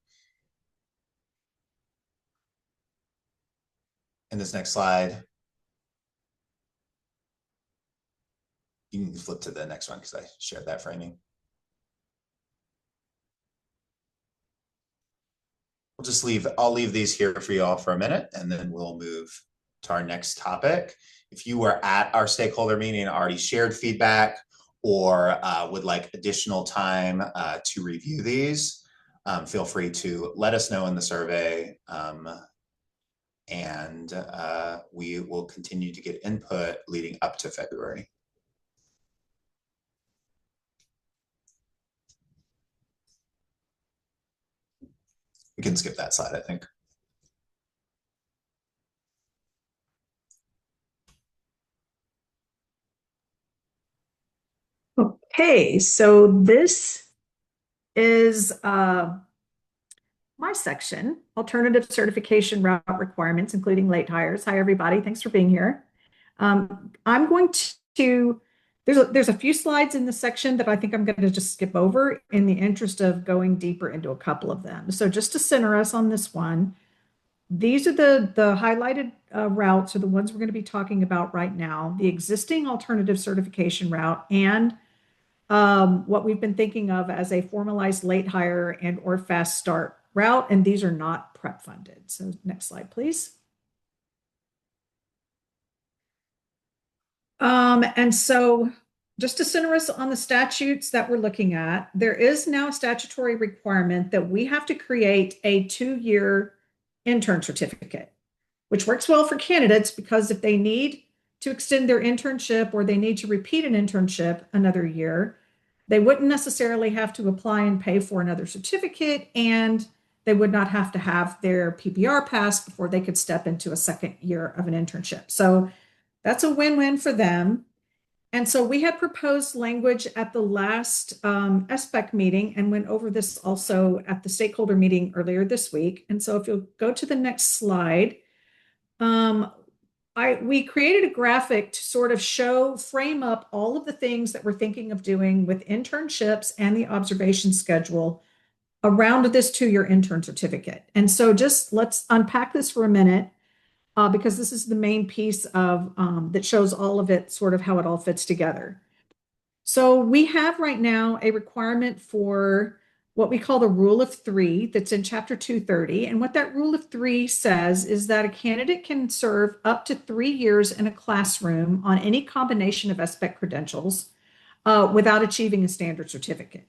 In this next slide, you can flip to the next one because I shared that framing. I'll leave these here for you all for a minute, and then we'll move to our next topic. If you were at our stakeholder meeting and already shared feedback or would like additional time to review these, feel free to let us know in the survey, and we will continue to get input leading up to February. We can skip that slide, I think. Okay, so this is my section, alternative certification route requirements, including late hires. Hi, everybody. Thanks for being here. I'm going to, there's a few slides in this section that I think I'm going to just skip over in the interest of going deeper into a couple of them. So just to center us on this one, these are the highlighted routes are the ones we're going to be talking about right now, the existing alternative certification route and what we've been thinking of as a formalized late hire and or fast start route, and these are not prep funded. So next slide, please. And so just to center us on the statutes that we're looking at, there is now a statutory requirement that we have to create a 2-year intern certificate, which works well for candidates because if they need to extend their internship or they need to repeat an internship another year, they wouldn't necessarily have to apply and pay for another certificate, and they would not have to have their PPR passed before they could step into a second year of an internship. So that's a win-win for them. And so we had proposed language at the last SBEC meeting and went over this also at the stakeholder meeting earlier this week. And so if you'll go to the next slide, we created a graphic to sort of frame up all of the things that we're thinking of doing with internships and the observation schedule around this 2-year intern certificate. And so just let's unpack this for a minute because this is the main piece of that shows all of it, sort of how it all fits together. So we have right now a requirement for what we call the rule of 3 that's in Chapter 230. And what that rule of 3 says is that a candidate can serve up to 3 years in a classroom on any combination of SBEC credentials without achieving a standard certificate.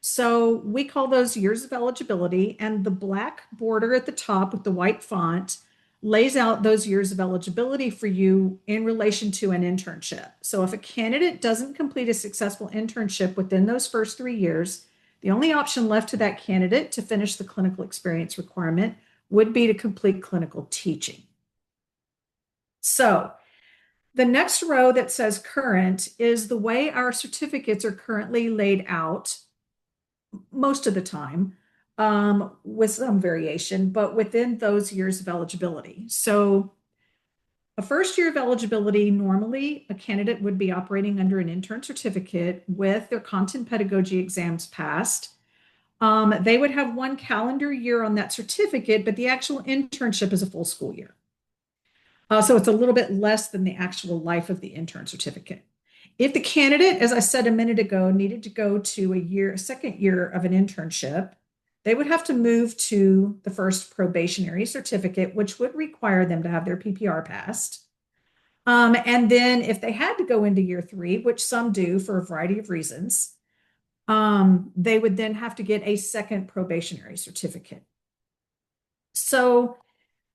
So we call those years of eligibility, and the black border at the top with the white font lays out those years of eligibility for you in relation to an internship. So if a candidate doesn't complete a successful internship within those first 3 years, the only option left to that candidate to finish the clinical experience requirement would be to complete clinical teaching. So the next row that says current is the way our certificates are currently laid out most of the time, with some variation, but within those years of eligibility. So a first year of eligibility, normally a candidate would be operating under an intern certificate with their content pedagogy exams passed. They would have 1 calendar year on that certificate, but the actual internship is a full school year. So it's a little bit less than the actual life of the intern certificate. If the candidate, as I said a minute ago, needed to go to a second year of an internship, they would have to move to the first probationary certificate, which would require them to have their PPR passed. And then if they had to go into year 3, which some do for a variety of reasons, they would then have to get a second probationary certificate. So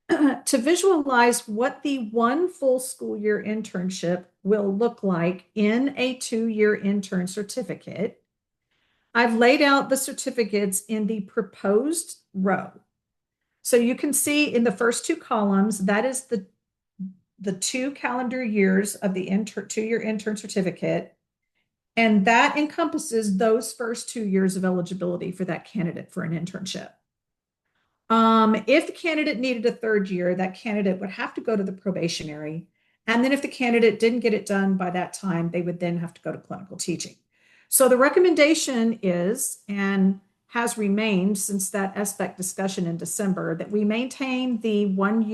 to visualize what the one full school year internship will look like in a 2-year intern certificate, I've laid out the certificates in the proposed row. So you can see in the first 2 columns, that is the 2 calendar years of the 2-year intern certificate. And that encompasses those first 2 years of eligibility for that candidate for an internship. If the candidate needed a 3rd year, that candidate would have to go to the probationary. And then if the candidate didn't get it done by that time, they would then have to go to clinical teaching. So the recommendation is, and has remained since that SBEC discussion in December, that we maintain the 1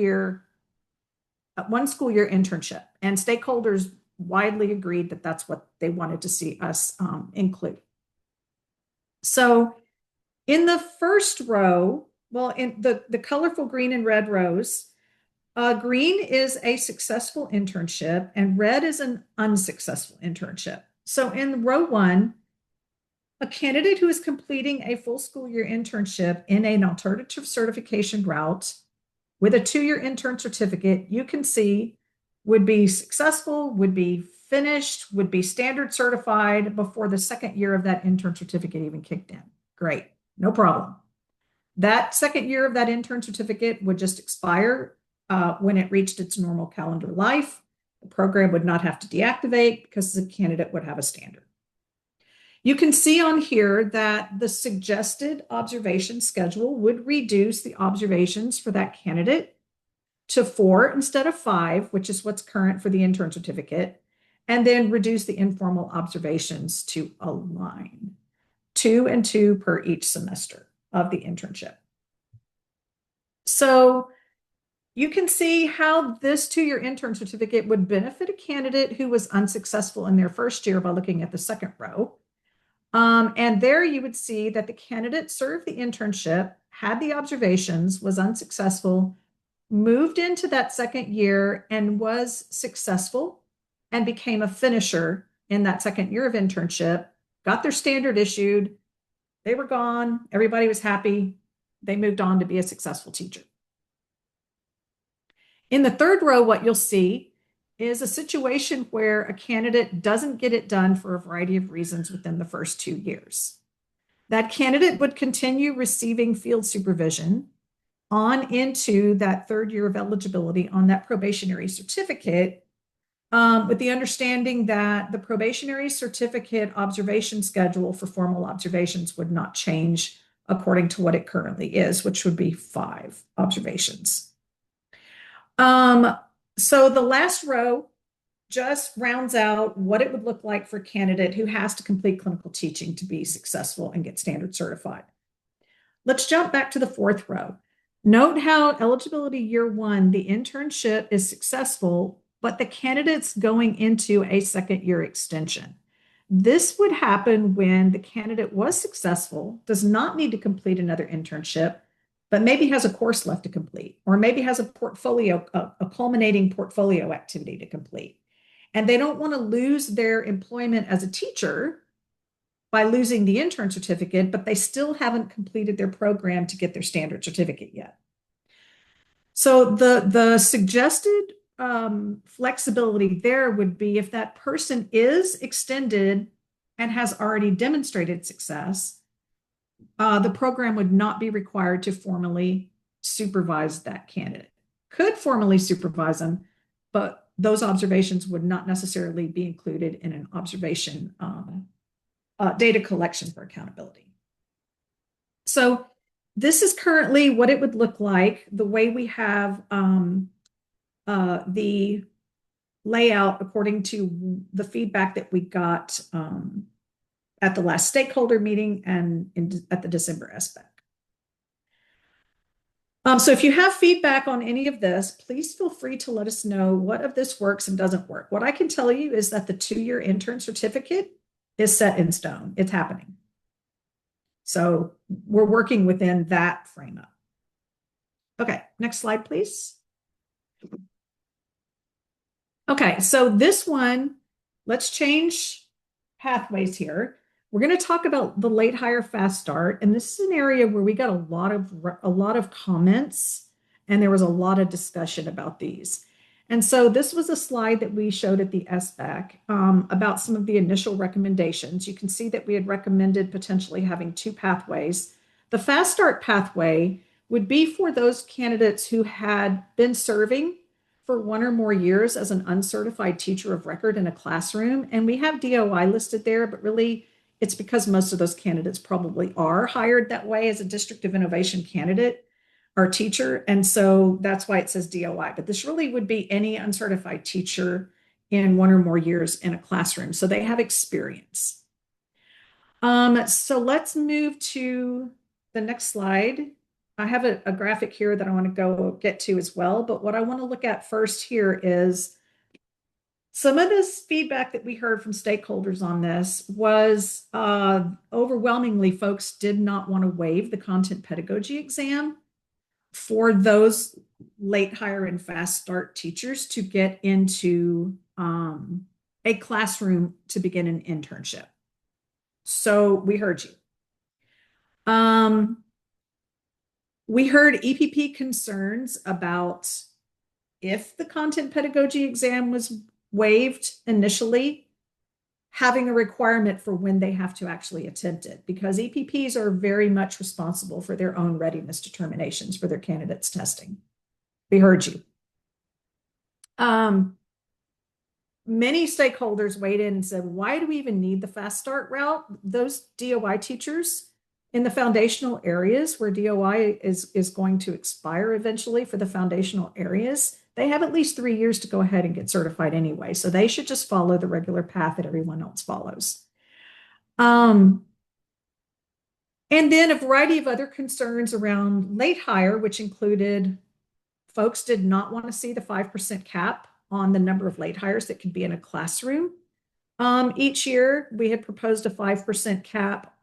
school year internship. And stakeholders widely agreed that that's what they wanted to see us include. So in the first row, well, in the colorful green and red rows, green is a successful internship and red is an unsuccessful internship. So in row 1, a candidate who is completing a full school year internship in an alternative certification route with a 2-year intern certificate, you can see would be successful, would be finished, would be standard certified before the 2nd year of that intern certificate even kicked in. Great, no problem. That 2nd year of that intern certificate would just expire when it reached its normal calendar life. The program would not have to deactivate because the candidate would have a standard. You can see on here that the suggested observation schedule would reduce the observations for that candidate to 4 instead of 5, which is what's current for the intern certificate, and then reduce the informal observations to align, 2 and 2 per each semester of the internship. So you can see how this 2-year intern certificate would benefit a candidate who was unsuccessful in their first year by looking at the 2nd row. And there you would see that the candidate served the internship, had the observations, was unsuccessful, moved into that 2nd year and was successful and became a finisher in that 2nd year of internship, got their standard issued, they were gone, everybody was happy, they moved on to be a successful teacher. In the 3rd row, what you'll see is a situation where a candidate doesn't get it done for a variety of reasons within the first 2 years. That candidate would continue receiving field supervision on into that 3rd year of eligibility on that probationary certificate, with the understanding that the probationary certificate observation schedule for formal observations would not change according to what it currently is, which would be 5 observations. So the last row just rounds out what it would look like for a candidate who has to complete clinical teaching to be successful and get standard certified. Let's jump back to the 4th row. Note how eligibility year 1, the internship is successful, but the candidate's going into a 2nd year extension. This would happen when the candidate was successful, does not need to complete another internship, but maybe has a course left to complete, or maybe has a portfolio, a culminating portfolio activity to complete. And they don't want to lose their employment as a teacher by losing the intern certificate, but they still haven't completed their program to get their standard certificate yet. So the suggested flexibility there would be if that person is extended and has already demonstrated success, the program would not be required to formally supervise that candidate. Could formally supervise them, but those observations would not necessarily be included in an observation data collection for accountability. So this is currently what it would look like, the way we have the layout according to the feedback that we got at the last stakeholder meeting and at the December SBEC. So if you have feedback on any of this, please feel free to let us know what of this works and doesn't work. What I can tell you is that the 2-year intern certificate is set in stone. It's happening. So we're working within that frame up. Okay, next slide, please. Okay, so this one, let's change pathways here. We're going to talk about the late hire fast start, and this is an area where we got a lot of comments, and there was a lot of discussion about these. And so this was a slide that we showed at the SBEC about some of the initial recommendations. You can see that we had recommended potentially having two pathways. The fast start pathway would be for those candidates who had been serving for 1 or more years as an uncertified teacher of record in a classroom. And we have DOI listed there, but really it's because most of those candidates probably are hired that way as a District of Innovation candidate or teacher. And so that's why it says DOI. But this really would be any uncertified teacher in 1 or more years in a classroom. So they have experience. So let's move to the next slide. I have a graphic here that I want to get to as well. But what I want to look at first here is some of this feedback that we heard from stakeholders on this was overwhelmingly folks did not want to waive the content pedagogy exam for those late hire and fast start teachers to get into a classroom to begin an internship. So we heard you. We heard EPP concerns about if the content pedagogy exam was waived initially, having a requirement for when they have to actually attempt it, because EPPs are very much responsible for their own readiness determinations for their candidates testing. We heard you. Many stakeholders weighed in and said, why do we even need the fast start route? Those DOI teachers in the foundational areas where DOI is going to expire eventually for the foundational areas, they have at least 3 years to go ahead and get certified anyway. So they should just follow the regular path that everyone else follows. And then a variety of other concerns around late hire, which included folks did not want to see the 5% cap on the number of late hires that could be in a classroom. Each year, we had proposed a 5% cap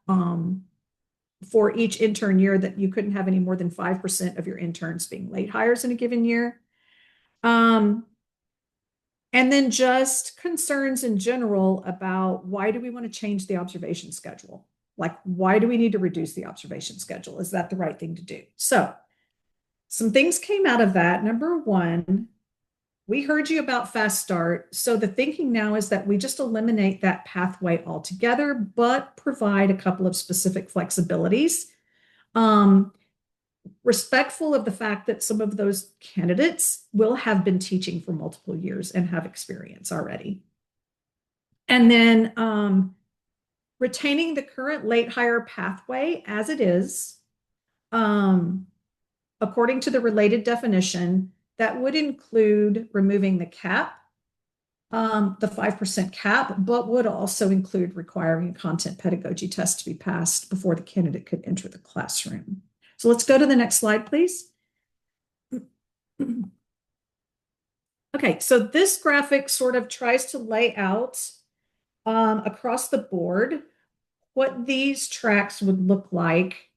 for each intern year, that you couldn't have any more than 5% of your interns being late hires in a given year. And then just concerns in general about why do we want to change the observation schedule? Like, why do we need to reduce the observation schedule? Is that the right thing to do? So some things came out of that. Number one, we heard you about fast start. So the thinking now is that we just eliminate that pathway altogether, but provide a couple of specific flexibilities. Respectful of the fact that some of those candidates will have been teaching for multiple years and have experience already. And then retaining the current late hire pathway as it is, according to the related definition, that would include removing the cap, the 5% cap, but would also include requiring a content pedagogy test to be passed before the candidate could enter the classroom. So let's go to the next slide, please. Okay, so this graphic sort of tries to lay out across the board what these tracks would look like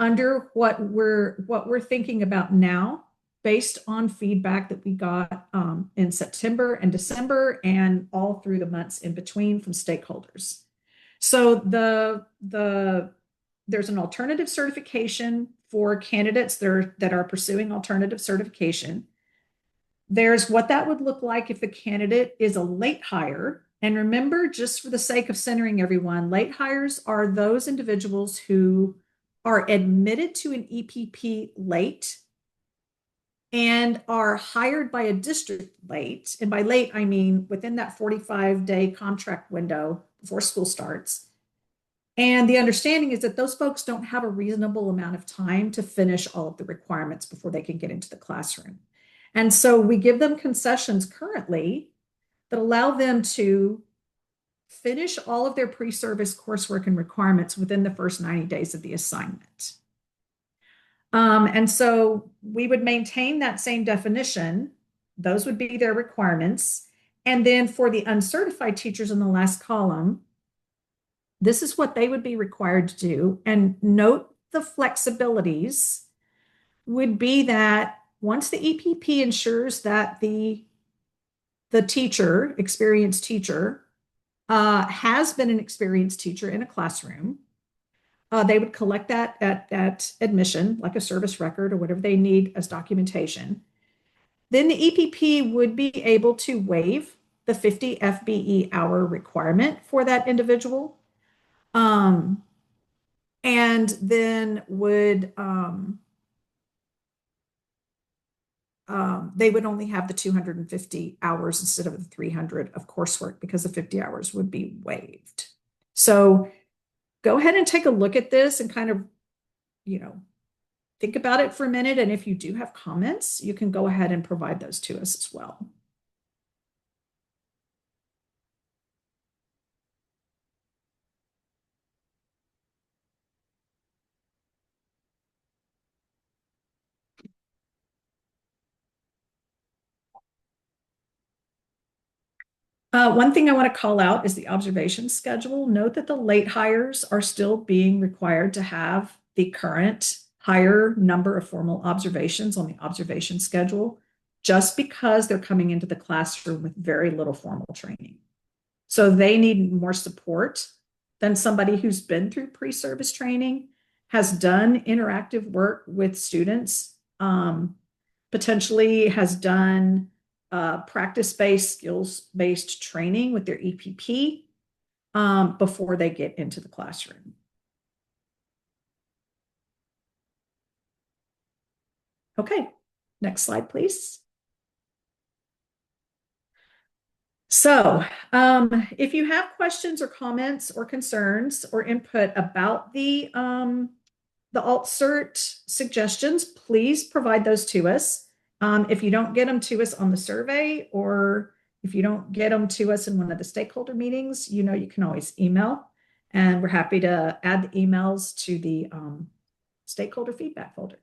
under what we're thinking about now, based on feedback that we got in September and December and all through the months in between from stakeholders. So there's an alternative certification for candidates that are pursuing alternative certification. There's what that would look like if the candidate is a late hire. And remember, just for the sake of centering everyone, late hires are those individuals who are admitted to an EPP late and are hired by a district late. And by late, I mean within that 45-day contract window before school starts. And the understanding is that those folks don't have a reasonable amount of time to finish all of the requirements before they can get into the classroom. And so we give them concessions currently that allow them to finish all of their pre-service coursework and requirements within the first 90 days of the assignment. And so we would maintain that same definition. Those would be their requirements. And then for the uncertified teachers in the last column, this is what they would be required to do. And note the flexibilities would be that once the EPP ensures that the teacher, experienced teacher, has been an experienced teacher in a classroom. They would collect that at admission, like a service record or whatever they need as documentation. Then the EPP would be able to waive the 50 FBE hour requirement for that individual. And then they would only have the 250 hours instead of the 300 of coursework because the 50 hours would be waived. So go ahead and take a look at this and kind of, think about it for a minute. And if you do have comments, you can go ahead and provide those to us as well. One thing I want to call out is the observation schedule. Note that the late hires are still being required to have the current higher number of formal observations on the observation schedule, just because they're coming into the classroom with very little formal training. So they need more support than somebody who's been through pre-service training, has done interactive work with students, potentially has done practice-based, skills-based training with their EPP before they get into the classroom. Okay, next slide, please. So if you have questions or comments or concerns or input about the alt-cert suggestions, please provide those to us. If you don't get them to us on the survey, or if you don't get them to us in one of the stakeholder meetings, you can always email, and we're happy to add the emails to the stakeholder feedback folder.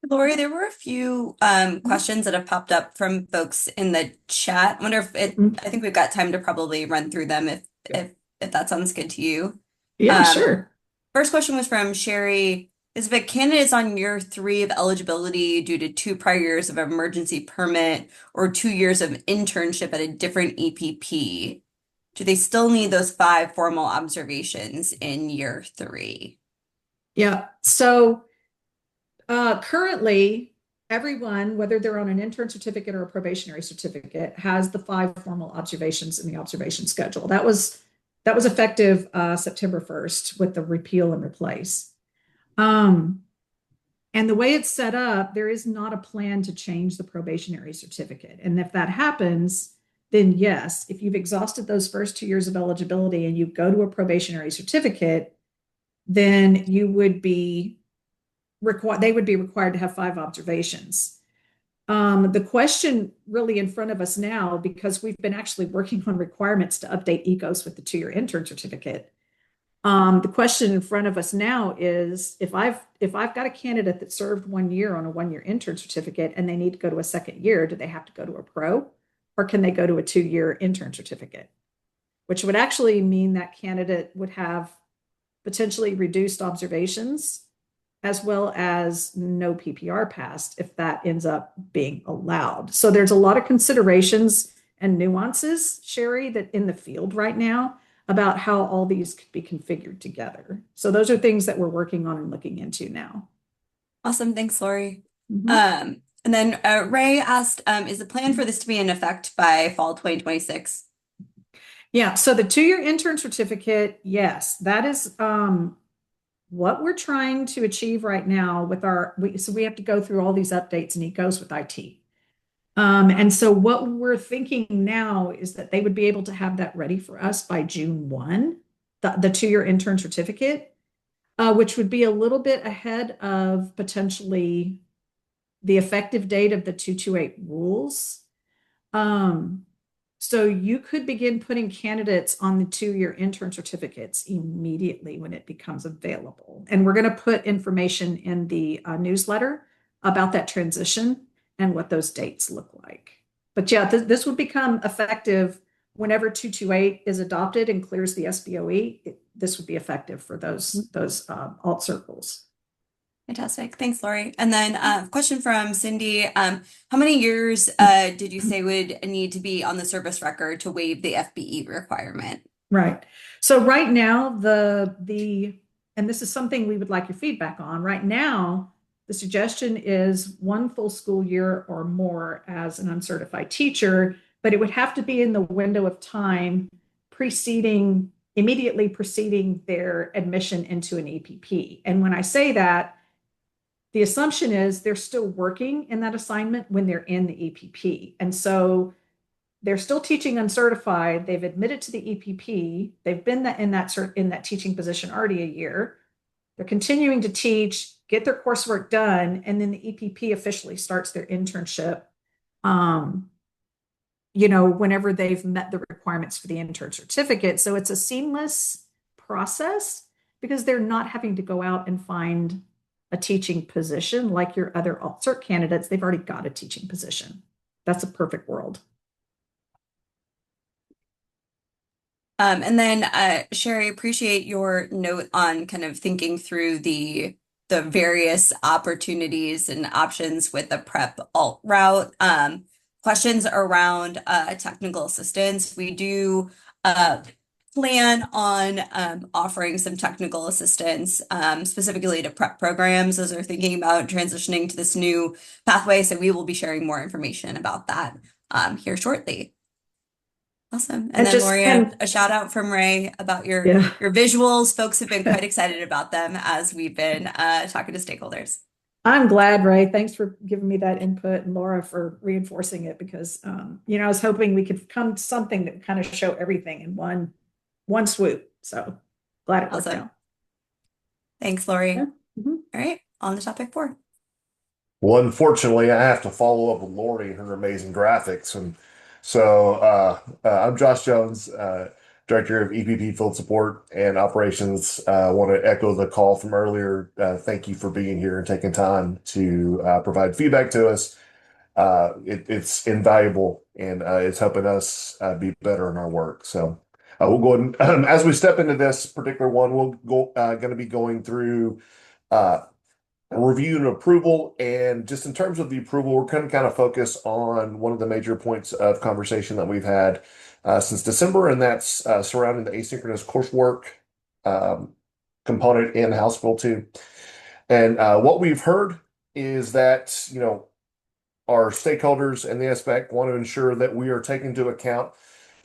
Lori, there were a few questions that have popped up from folks in the chat. I wonder if I think we've got time to probably run through them if that sounds good to you. Yeah, sure. First question was from Sherry. If a candidate is on year 3 of eligibility due to 2 prior years of emergency permit or 2 years of internship at a different EPP, do they still need those 5 formal observations in year 3? Yeah. So currently, everyone, whether they're on an intern certificate or a probationary certificate, has the 5 formal observations in the observation schedule. That was effective September 1st with the repeal and replace. And the way it's set up, there is not a plan to change the probationary certificate. And if that happens, then yes, if you've exhausted those first 2 years of eligibility and you go to a probationary certificate, then you would be they would be required to have 5 observations. The question really in front of us now, because we've been actually working on requirements to update ECOS with the 2-year intern certificate. The question in front of us now is if I've got a candidate that served 1 year on a 1-year intern certificate and they need to go to a 2nd year, do they have to go to a pro, or can they go to a 2-year intern certificate? Which would actually mean that candidate would have potentially reduced observations as well as no PPR passed if that ends up being allowed. So there's a lot of considerations and nuances, Sherry, that in the field right now about how all these could be configured together. So those are things that we're working on and looking into now. Awesome. Thanks, Lori. And then Ray asked, is the plan for this to be in effect by fall 2026? Yeah, so the 2-year intern certificate, yes, that is what we're trying to achieve right now with so we have to go through all these updates and it goes with IT. And so what we're thinking now is that they would be able to have that ready for us by June 1, the 2-year intern certificate, which would be a little bit ahead of potentially the effective date of the 228 rules. So you could begin putting candidates on the 2-year intern certificates immediately when it becomes available. And we're going to put information in the newsletter about that transition and what those dates look like. But yeah, this would become effective whenever 228 is adopted and clears the SBOE. This would be effective for those alt circles. Fantastic. Thanks, Lori. And then a question from Cindy. How many years did you say would need to be on the service record to waive the FBE requirement? Right. So right now, and this is something we would like your feedback on. Right now, the suggestion is 1 full school year or more as an uncertified teacher, but it would have to be in the window of time immediately preceding their admission into an EPP. And when I say that, the assumption is they're still working in that assignment when they're in the EPP. And so they're still teaching uncertified. They've admitted to the EPP. They've been in that teaching position already a year. They're continuing to teach, get their coursework done, and then the EPP officially starts their internship. Whenever they've met the requirements for the intern certificate. So it's a seamless process because they're not having to go out and find a teaching position like your other alt-cert candidates. They've already got a teaching position. That's a perfect world. And then Sherry, appreciate your note on kind of thinking through the various opportunities and options with the prep alt route. Questions around technical assistance. We do plan on offering some technical assistance specifically to prep programs as they're thinking about transitioning to this new pathway. So we will be sharing more information about that here shortly. Awesome. And then Lori, a shout out from Ray about your visuals. Folks have been quite excited about them as we've been talking to stakeholders. I'm glad, Ray. Thanks for giving me that input, and Laura for reinforcing it because I was hoping we could come to something that would kind of show everything in one swoop. So glad it worked out. Thanks, Lori. Yeah. All right, on to topic 4. Well, unfortunately, I have to follow up with Lori and her amazing graphics. And so I'm Josh Jones, Director of EPP Field Support and Operations. I want to echo the call from earlier. Thank you for being here and taking time to provide feedback to us. It's invaluable and it's helping us be better in our work. So we'll go ahead and, as we step into this particular one, we'll going to be going through review and approval. And just in terms of the approval, we're going to kind of focus on one of the major points of conversation that we've had since December, and that's surrounding the asynchronous coursework component in House Bill 2. And what we've heard is that, our stakeholders and the SBEC want to ensure that we are taking into account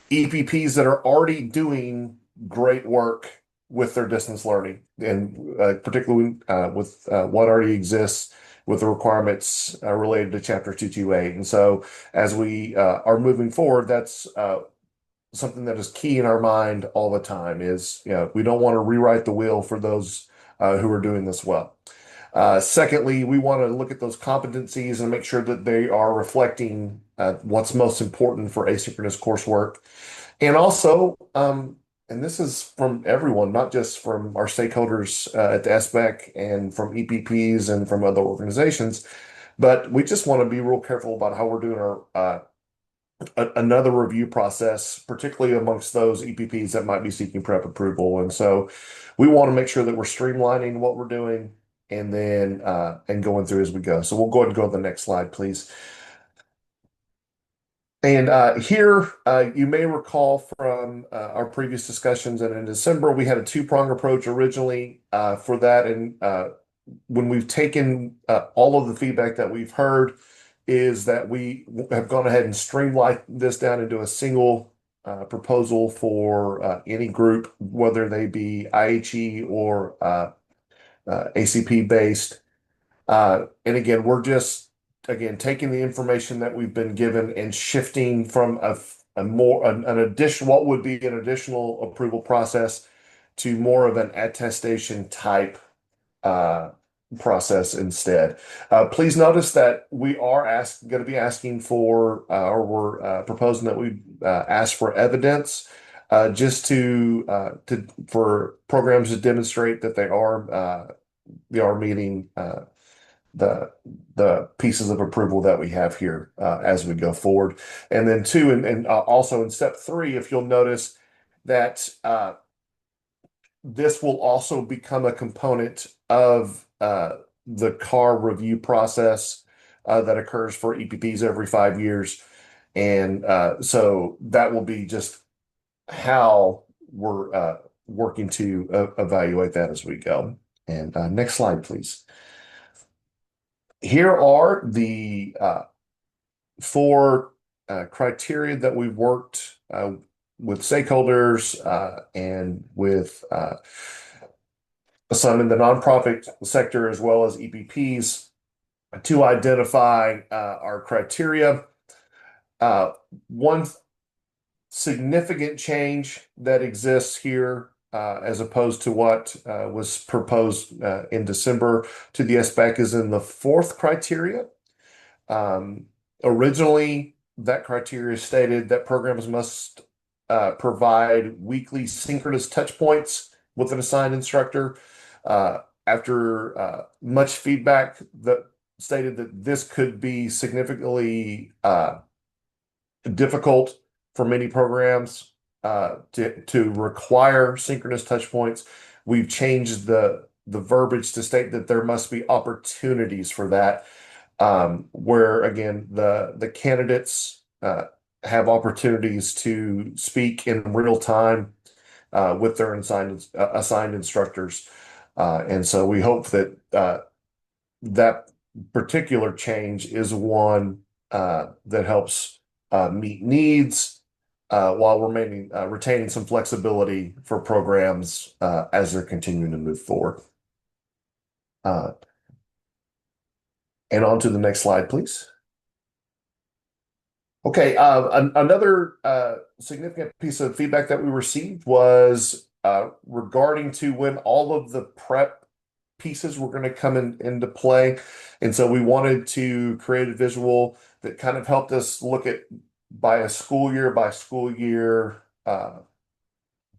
EPPs that are already doing great work with their distance learning, and particularly with what already exists with the requirements related to Chapter 228. And so as we are moving forward, that's something that is key in our mind all the time is, we don't want to rewrite the wheel for those who are doing this well. Secondly, we want to look at those competencies and make sure that they are reflecting what's most important for asynchronous coursework. And also, and this is from everyone, not just from our stakeholders at the SBEC and from EPPs and from other organizations, but we just want to be real careful about how we're doing our another review process, particularly amongst those EPPs that might be seeking prep approval. And so we want to make sure that we're streamlining what we're doing and then and going through as we go. So we'll go ahead and go to the next slide, please. And here, you may recall from our previous discussions that in December, we had a two-prong approach originally for that. And when we've taken all of the feedback that we've heard is that we have gone ahead and streamlined this down into a single proposal for any group, whether they be IHE or ACP based. And again, we're just taking the information that we've been given and shifting from an additional, what would be an additional approval process to more of an attestation type process instead. Please notice that we are going to be asking for, or we're proposing that we ask for evidence just for programs to demonstrate that they are meeting the pieces of approval that we have here as we go forward. And then two, and also in step 3, if you'll notice that this will also become a component of the CAR review process that occurs for EPPs every 5 years. And so that will be just how we're working to evaluate that as we go. And next slide, please. Here are the 4 criteria that we've worked with stakeholders and with some in the nonprofit sector as well as EPPs to identify our criteria. One significant change that exists here as opposed to what was proposed in December to the SBEC is in the 4th criteria. Originally, that criteria stated that programs must provide weekly synchronous touch points with an assigned instructor. After much feedback that stated that this could be significantly difficult for many programs to require synchronous touch points, we've changed the verbiage to state that there must be opportunities for that, where again the candidates have opportunities to speak in real time with their assigned instructors, and so we hope that that particular change is one that helps meet needs while retaining some flexibility for programs as they're continuing to move forward. And on to the next slide, please. Okay, another significant piece of feedback that we received was regarding to when all of the prep pieces were going to come into play. And so we wanted to create a visual that kind of helped us look at by school year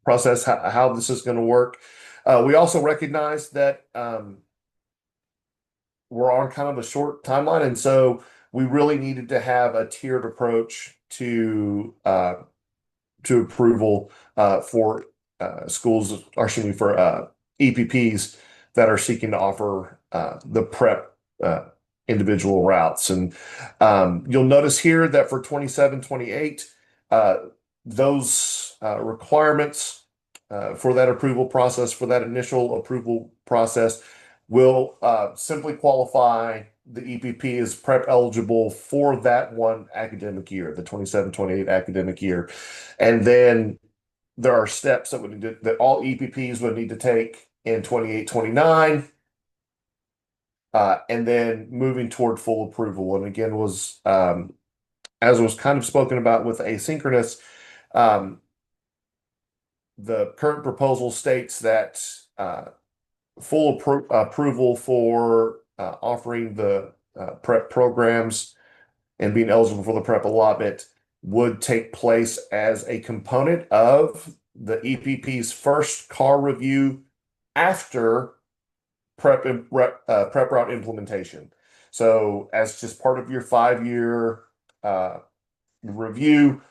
process how this is going to work. We also recognize that we're on kind of a short timeline, and so we really needed to have a tiered approach to approval for schools, or excuse me, for EPPs that are seeking to offer the prep individual routes. And you'll notice here that for 27-28, those requirements for that approval process, for that initial approval process, will simply qualify the EPP as prep eligible for that one academic year, the 27-28 academic year. And then there are steps that all EPPs would need to take in 28-29, and then moving toward full approval. And again, was as was kind of spoken about with asynchronous, the current proposal states that full approval for offering the prep programs and being eligible for the prep allotment would take place as a component of the EPP's first CAR review after prep route implementation. So as just part of your 5-year review,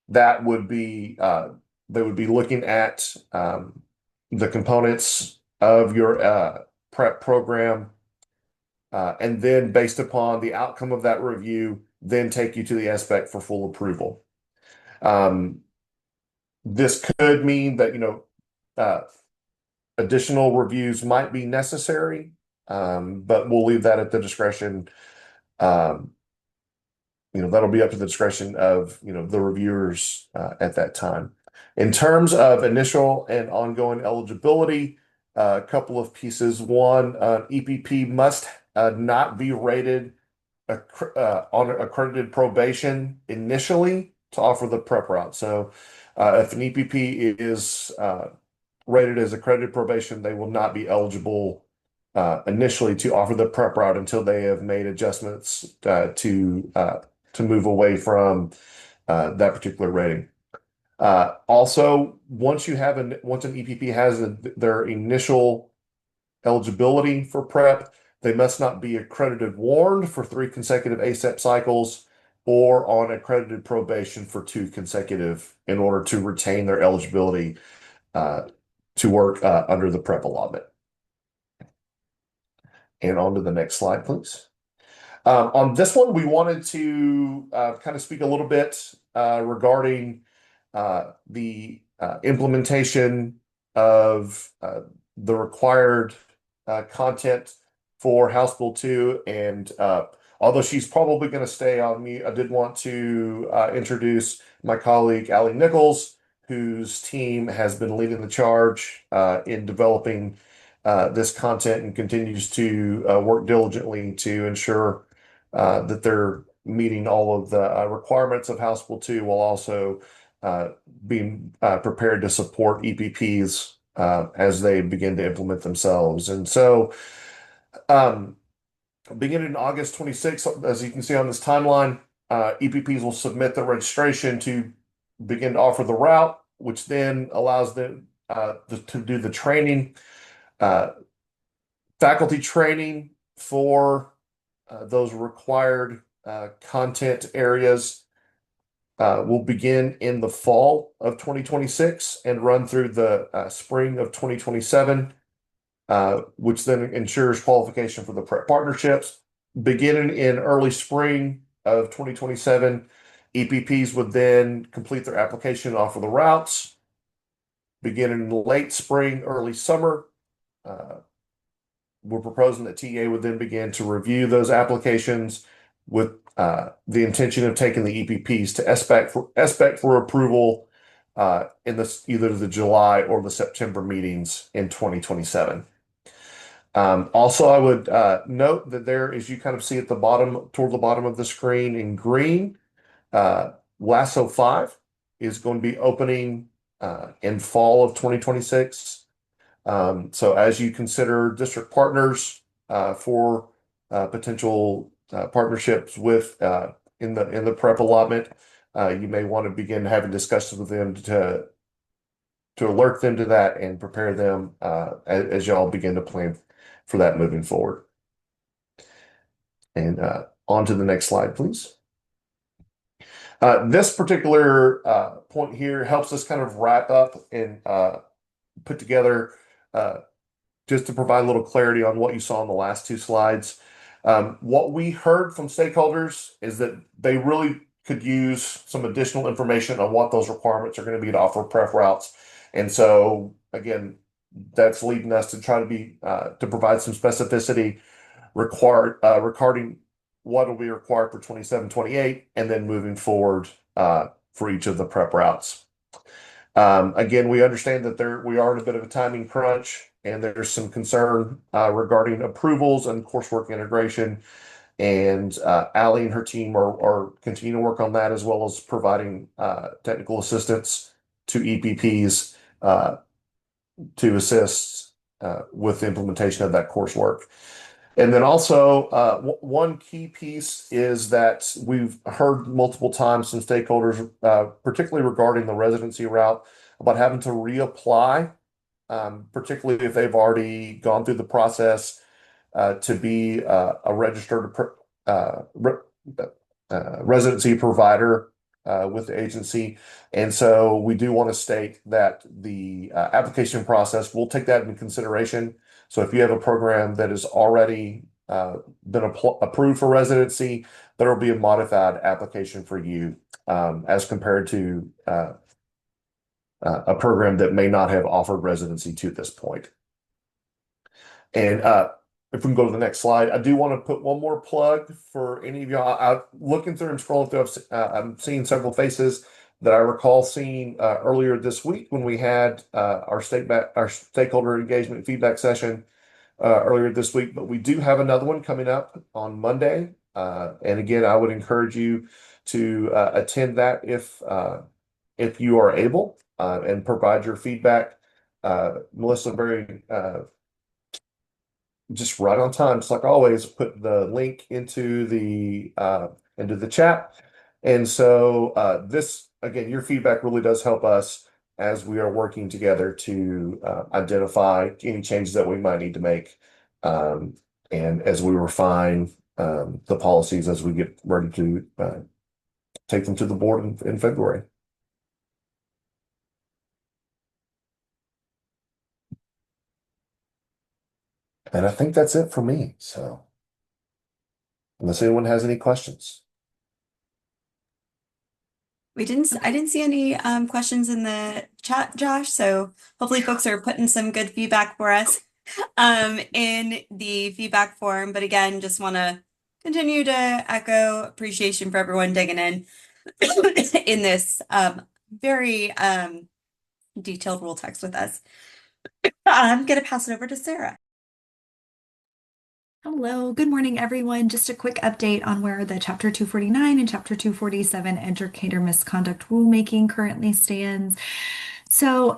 that would be they would be looking at the components of your prep program, and then based upon the outcome of that review, then take you to the SBEC for full approval. This could mean that additional reviews might be necessary, but we'll leave that at the discretion. That'll be up to the discretion of the reviewers at that time. In terms of initial and ongoing eligibility, a couple of pieces. One, EPP must not be rated on accredited probation initially to offer the prep route. So if an EPP is rated as accredited probation, they will not be eligible initially to offer the prep route until they have made adjustments to move away from that particular rating. Also, once an EPP has their initial eligibility for prep, they must not be accredited warned for 3 consecutive ACEP cycles or on accredited probation for 2 consecutive in order to retain their eligibility to work under the prep allotment. And on to the next slide, please. On this one, we wanted to kind of speak a little bit regarding the implementation of the required content for House Bill 2. And although she's probably going to stay on mute, I did want to introduce my colleague, Allie Nichols, whose team has been leading the charge in developing this content and continues to work diligently to ensure that they're meeting all of the requirements of House Bill 2 while also being prepared to support EPPs as they begin to implement themselves. And so beginning August 26th, as you can see on this timeline, EPPs will submit the registration to begin to offer the route, which then allows them to do the training, faculty training for those required content areas will begin in the fall of 2026 and run through the spring of 2027, which then ensures qualification for the prep partnerships. Beginning in early spring of 2027, EPPs would then complete their application off of the routes. Beginning in late spring, early summer, we're proposing that TA would then begin to review those applications with the intention of taking the EPPs to SBEC for approval in either the July or the September meetings in 2027. Also, I would note that there, as you kind of see at the bottom, toward the bottom of the screen in green, LASSO 5 is going to be opening in fall of 2026. So as you consider district partners for potential partnerships with in the prep allotment, you may want to begin having discussions with them to alert them to that and prepare them as y'all begin to plan for that moving forward. And on to the next slide, please. This particular point here helps us kind of wrap up and put together just to provide a little clarity on what you saw in the last two slides. What we heard from stakeholders is that they really could use some additional information on what those requirements are going to be to offer prep routes. And so, again, that's leading us to try to be to provide some specificity regarding what will be required for 27, 28, and then moving forward for each of the prep routes. Again, we understand that we are in a bit of a timing crunch, and there's some concern regarding approvals and coursework integration. And Allie and her team are continuing to work on that, as well as providing technical assistance to EPPs to assist with the implementation of that coursework. And then also, one key piece is that we've heard multiple times from stakeholders, particularly regarding the residency route, about having to reapply, particularly if they've already gone through the process to be a registered residency provider with the agency. And so we do want to state that the application process will take that into consideration. So if you have a program that has already been approved for residency, there will be a modified application for you as compared to a program that may not have offered residency to this point. And if we can go to the next slide, I do want to put one more plug for any of y'all. I'm looking through and scrolling through. I'm seeing several faces that I recall seeing earlier this week when we had our stakeholder engagement feedback session earlier this week. But we do have another one coming up on Monday. And again, I would encourage you to attend that if you are able and provide your feedback. Melissa, very just right on time, just like always, put the link into the chat. And so this, again, your feedback really does help us as we are working together to identify any changes that we might need to make, and as we refine the policies as we get ready to take them to the board in February. And I think that's it for me. So unless anyone has any questions. I didn't see any questions in the chat, Josh, so hopefully folks are putting some good feedback for us in the feedback form. But again, just want to continue to echo appreciation for everyone digging in in this very detailed rule text with us. I'm gonna pass it over to Sarah. Hello, good morning, everyone. Just a quick update on where the Chapter 249 and Chapter 247 Educator Misconduct Rulemaking currently stands. So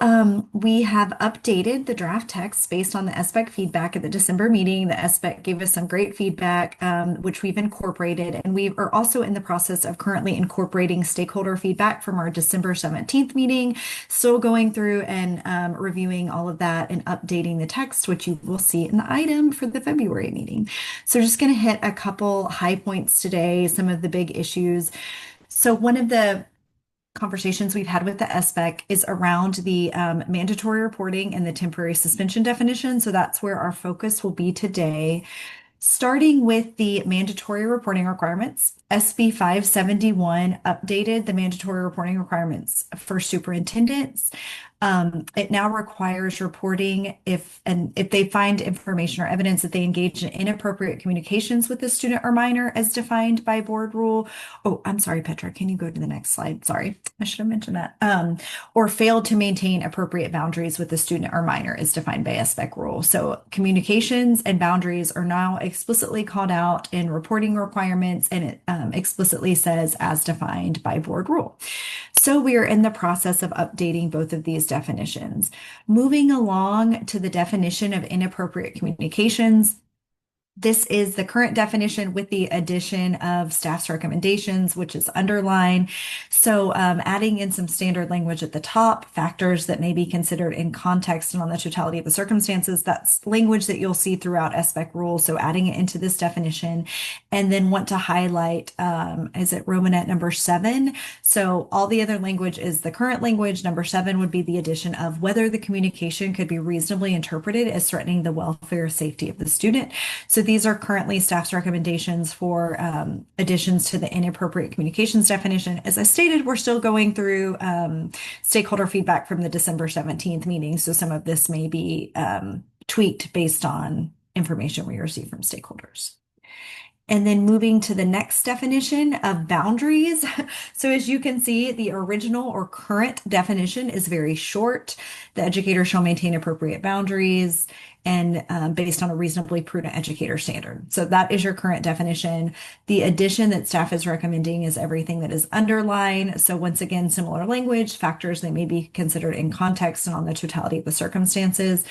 we have updated the draft text based on the SBEC feedback at the December meeting. The SBEC gave us some great feedback, which we've incorporated, and we are also in the process of currently incorporating stakeholder feedback from our December 17th meeting. Still going through and reviewing all of that and updating the text, which you will see in the item for the February meeting. So just going to hit a couple high points today, some of the big issues. So one of the conversations we've had with the SBEC is around the mandatory reporting and the temporary suspension definition. So that's where our focus will be today. Starting with the mandatory reporting requirements, SB 571 updated the mandatory reporting requirements for superintendents. It now requires reporting if they find information or evidence that they engage in inappropriate communications with the student or minor as defined by board rule. Oh, I'm sorry, Petra, can you go to the next slide? Sorry, I should have mentioned that. Or failed to maintain appropriate boundaries with the student or minor as defined by SBEC rule. So communications and boundaries are now explicitly called out in reporting requirements, and it explicitly says as defined by board rule. So we are in the process of updating both of these definitions. Moving along to the definition of inappropriate communications. This is the current definition with the addition of staff's recommendations, which is underlined. So adding in some standard language at the top, factors that may be considered in context and on the totality of the circumstances. That's language that you'll see throughout SBEC rules. So adding it into this definition, and then want to highlight, is it Romanet number 7? So all the other language is the current language. Number 7 would be the addition of whether the communication could be reasonably interpreted as threatening the welfare or safety of the student. So these are currently staff's recommendations for additions to the inappropriate communications definition. As I stated, we're still going through stakeholder feedback from the December 17th meeting. So some of this may be tweaked based on information we receive from stakeholders. And then moving to the next definition of boundaries. So as you can see, the original or current definition is very short. The educator shall maintain appropriate boundaries and based on a reasonably prudent educator standard. So that is your current definition. The addition that staff is recommending is everything that is underlined. So once again, similar language, factors that may be considered in context and on the totality of the circumstances.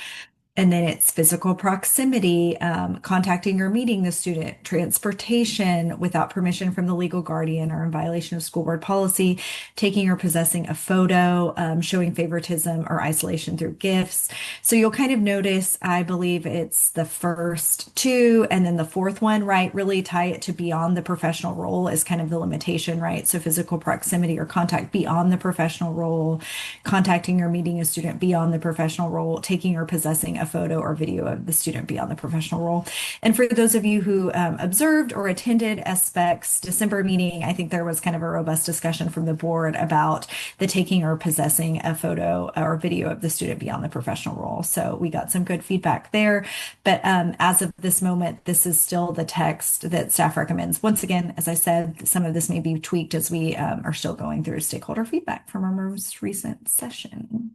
And then it's physical proximity, contacting or meeting the student, transportation without permission from the legal guardian or in violation of school board policy, taking or possessing a photo, showing favoritism or isolation through gifts. So you'll kind of notice, I believe it's the first two, and then the fourth one, right? Really tie it to beyond the professional role is kind of the limitation, right? So physical proximity or contact beyond the professional role, contacting or meeting a student beyond the professional role, taking or possessing a photo or video of the student beyond the professional role. And for those of you who observed or attended SBEC's December meeting, I think there was kind of a robust discussion from the board about the taking or possessing a photo or video of the student beyond the professional role. So we got some good feedback there. But as of this moment, this is still the text that staff recommends. Once again, as I said, some of this may be tweaked as we are still going through stakeholder feedback from our most recent session.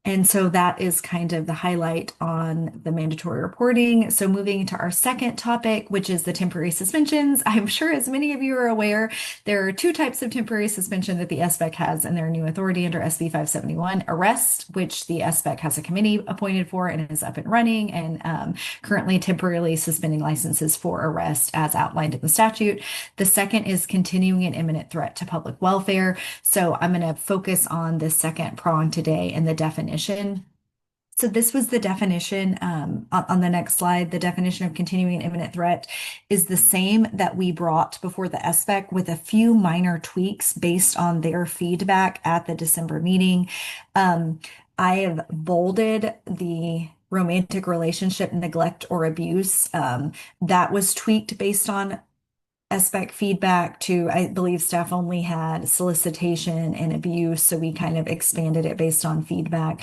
And so that is kind of the highlight on the mandatory reporting. So moving to our second topic, which is the temporary suspensions. I'm sure as many of you are aware, there are two types of temporary suspension that the SBEC has in their new authority under SB 571. Arrest, which the SBEC has a committee appointed for and is up and running, and currently temporarily suspending licenses for arrest as outlined in the statute. The second is continuing an imminent threat to public welfare. So I'm going to focus on this second prong today and the definition. So this was the definition on the next slide. The definition of continuing an imminent threat is the same that we brought before the SBEC with a few minor tweaks based on their feedback at the December meeting. I have bolded the romantic relationship neglect or abuse. That was tweaked based on SBEC feedback to, I believe staff only had solicitation and abuse, so we kind of expanded it based on feedback.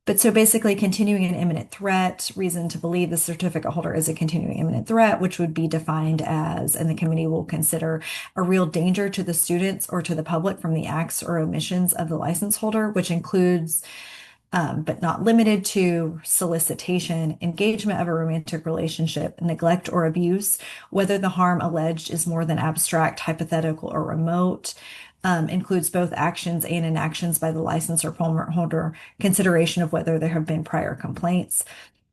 But so basically, continuing an imminent threat, reason to believe the certificate holder is a continuing imminent threat, which would be defined as, and the committee will consider, a real danger to the students or to the public from the acts or omissions of the license holder, which includes but not limited to solicitation, engagement of a romantic relationship, neglect or abuse, whether the harm alleged is more than abstract, hypothetical, or remote, includes both actions and inactions by the license or permit holder, consideration of whether there have been prior complaints.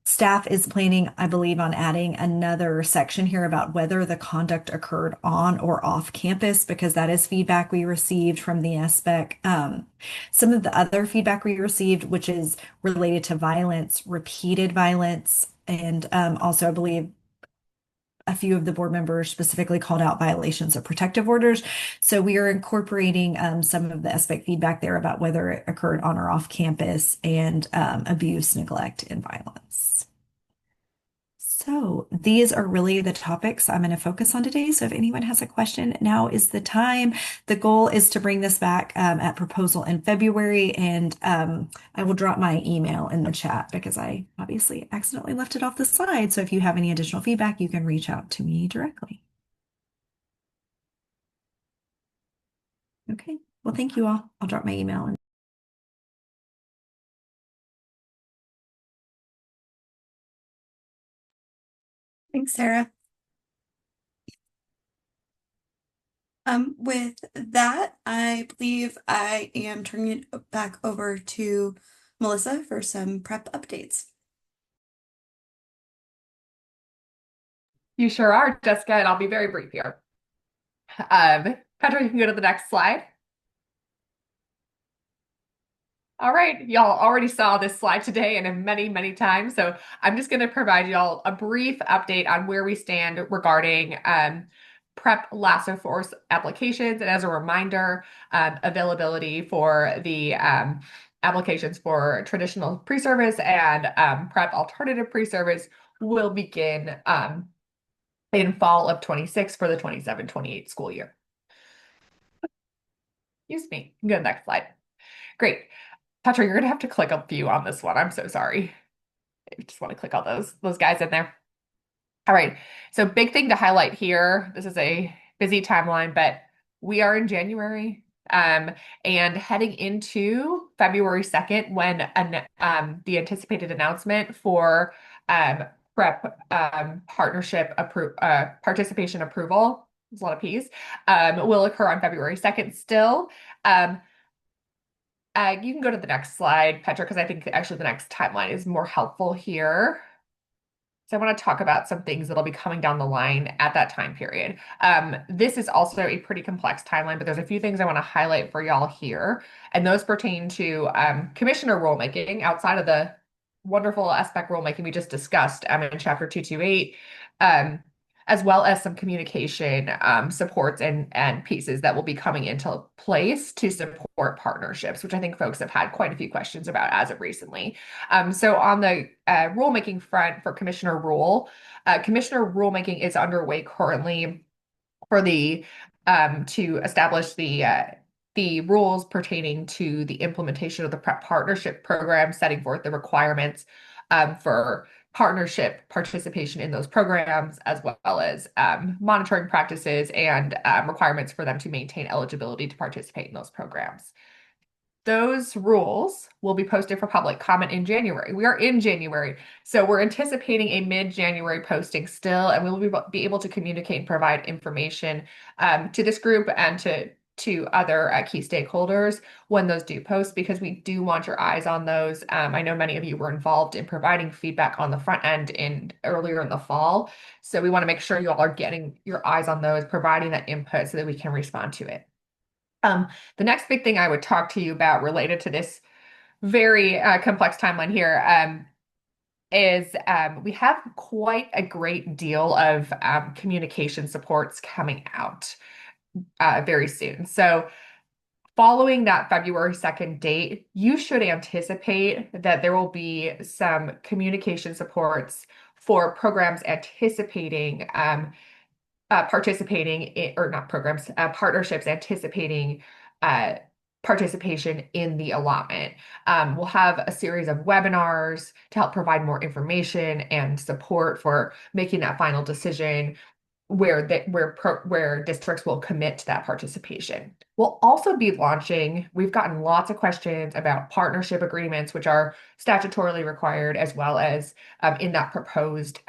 Staff is planning, I believe, on adding another section here about whether the conduct occurred on or off campus, because that is feedback we received from the SBEC. Some of the other feedback we received, which is related to violence, repeated violence, and also, I believe, a few of the board members specifically called out violations of protective orders. So we are incorporating some of the SBEC feedback there about whether it occurred on or off campus and abuse, neglect, and violence. So these are really the topics I'm going to focus on today. So if anyone has a question, now is the time. The goal is to bring this back at proposal in February, and I will drop my email in the chat because I obviously accidentally left it off the slide. So if you have any additional feedback, you can reach out to me directly. Okay, well, thank you all. I'll drop my email in. Thanks, Sarah. With that, I believe I am turning it back over to Melissa for some prep updates. You sure are, Jessica, and I'll be very brief here. Petra, you can go to the next slide. All right, y'all already saw this slide today and many, many times, so I'm just going to provide y'all a brief update on where we stand regarding prep lasso force applications. And as a reminder, availability for the applications for traditional pre-service and prep alternative pre-service will begin in fall of 26 for the 27-28 school year. Excuse me. Go to the next slide. Great. Petra, you're gonna have to click a few on this one. I'm so sorry. I just want to click all those guys in there. All right. So big thing to highlight here. This is a busy timeline, but we are in January and heading into February 2nd when the anticipated announcement for prep partnership participation approval, there's a lot of P's, will occur on February 2nd still. You can go to the next slide, Petra, because I think actually the next timeline is more helpful here. So I want to talk about some things that'll be coming down the line at that time period. This is also a pretty complex timeline, but there's a few things I want to highlight for y'all here. And those pertain to commissioner rulemaking outside of the wonderful SBEC rulemaking we just discussed in Chapter 228, as well as some communication supports and pieces that will be coming into place to support partnerships, which I think folks have had quite a few questions about as of recently. So on the rulemaking front for commissioner rulemaking is underway currently for the to establish the rules pertaining to the implementation of the prep partnership program, setting forth the requirements for partnership participation in those programs, as well as monitoring practices and requirements for them to maintain eligibility to participate in those programs. Those rules will be posted for public comment in January. We are in January, so we're anticipating a mid-January posting still, and we will be able to communicate and provide information to this group and to other key stakeholders when those do post, because we do want your eyes on those. I know many of you were involved in providing feedback on the front end earlier in the fall. So we want to make sure you all are getting your eyes on those, providing that input so that we can respond to it. The next big thing I would talk to you about related to this very complex timeline here is we have quite a great deal of communication supports coming out very soon. So following that February 2nd date, you should anticipate that there will be some communication supports for programs anticipating participating in, or not programs, partnerships anticipating participation in the allotment. We'll have a series of webinars to help provide more information and support for making that final decision where districts will commit to that participation. We'll also be launching, we've gotten lots of questions about partnership agreements, which are statutorily required, as well as in that proposed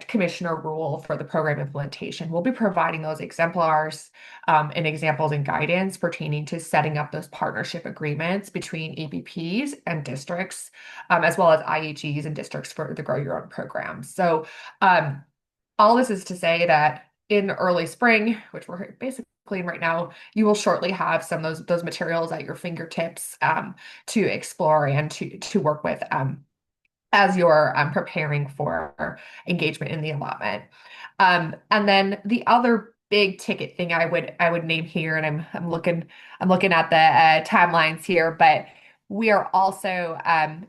commissioner rule for the program implementation. We'll be providing those exemplars and examples and guidance pertaining to setting up those partnership agreements between EPPs and districts, as well as IHEs and districts for the Grow Your Own programs. So all this is to say that in early spring, which we're basically in right now, you will shortly have some of those materials at your fingertips to explore and to work with as you're preparing for engagement in the allotment. And then the other big ticket thing I would name here, and I'm looking at the timelines here, but we are also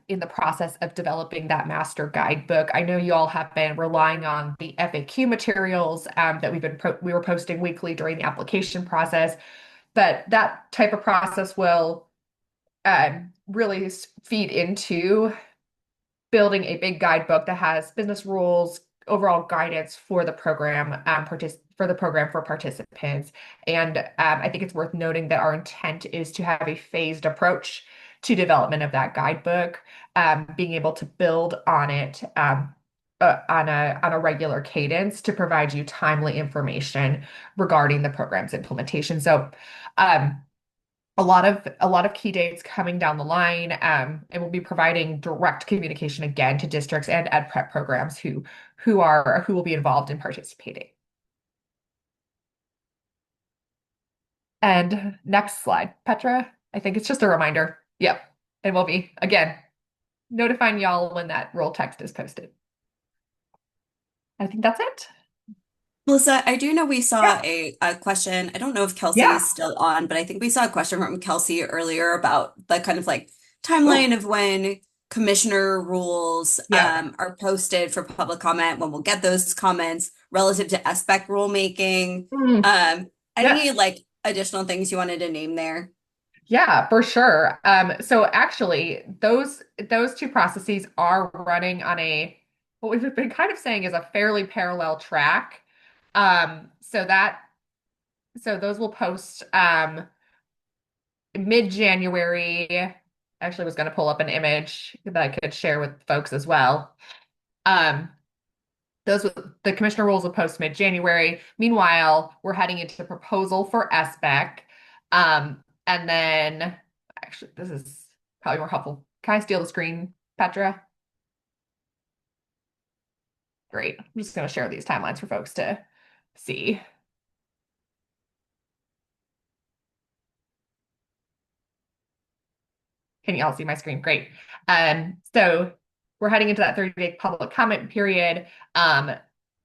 in the process of developing that master guidebook. I know you all have been relying on the FAQ materials that we were posting weekly during the application process, but that type of process will really feed into building a big guidebook that has business rules, overall guidance for the program, for participants. And I think it's worth noting that our intent is to have a phased approach to development of that guidebook, being able to build on it on a regular cadence to provide you timely information regarding the program's implementation. So a lot of key dates coming down the line, and we'll be providing direct communication again to districts and ed prep programs who will be involved in participating. And next slide, Petra. I think it's just a reminder. Yep, and we'll be again notifying y'all when that rule text is posted. I think that's it. Melissa, I do know we saw a question. I don't know if Kelsey Yeah. is still on, but I think we saw a question from Kelsey earlier about the kind of like timeline of when commissioner rules are posted for public comment, when we'll get those comments relative to SBEC rulemaking. Any like additional things you wanted to name there? Yeah, for sure. So actually, those two processes are running on what we've been kind of saying is a fairly parallel track. So those will post mid-January. Actually, was going to pull up an image that I could share with folks as well. The commissioner rules will post mid-January. Meanwhile, we're heading into the proposal for SBEC. And then, actually, this is probably more helpful. Can I steal the screen, Petra? Great. I'm just going to share these timelines for folks to see. Can you all see my screen? Great. So we're heading into that 30-day public comment period.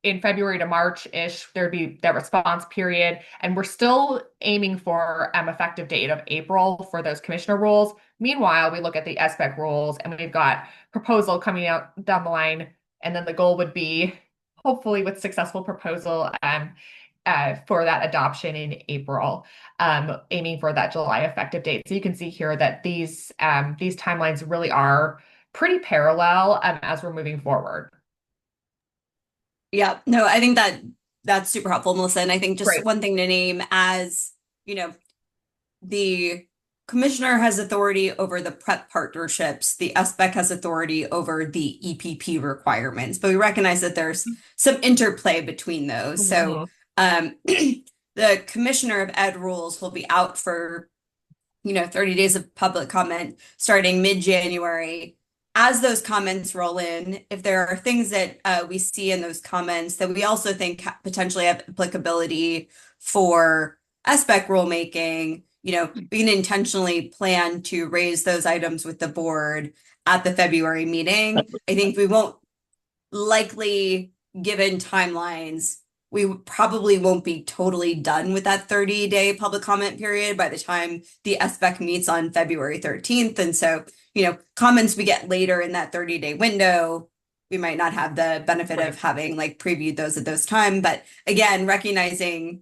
In February to March-ish, there'd be that response period. And we're still aiming for effective date of April for those commissioner rules. Meanwhile, we look at the SBEC rules and we've got proposal coming out down the line. And then the goal would be, hopefully with successful proposal, for that adoption in April, aiming for that July effective date. So you can see here that these timelines really are pretty parallel as we're moving forward. Yeah, no, I think that's super helpful, Melissa. And I think just Great. one thing to name, as you know, the commissioner has authority over the prep partnerships. The SBEC has authority over the EPP requirements, but we recognize that there's some interplay between those. So the commissioner of ed rules will be out for 30 days of public comment starting mid-January. As those comments roll in, if there are things that we see in those comments that we also think potentially have applicability for SBEC rulemaking, we can intentionally plan to raise those items with the board at the February meeting. I think we won't likely, given timelines, we probably won't be totally done with that 30-day public comment period by the time the SBEC meets on February 13th. And so, comments we get later in that 30-day window, we might not have the benefit of having like previewed those at those time. But again, recognizing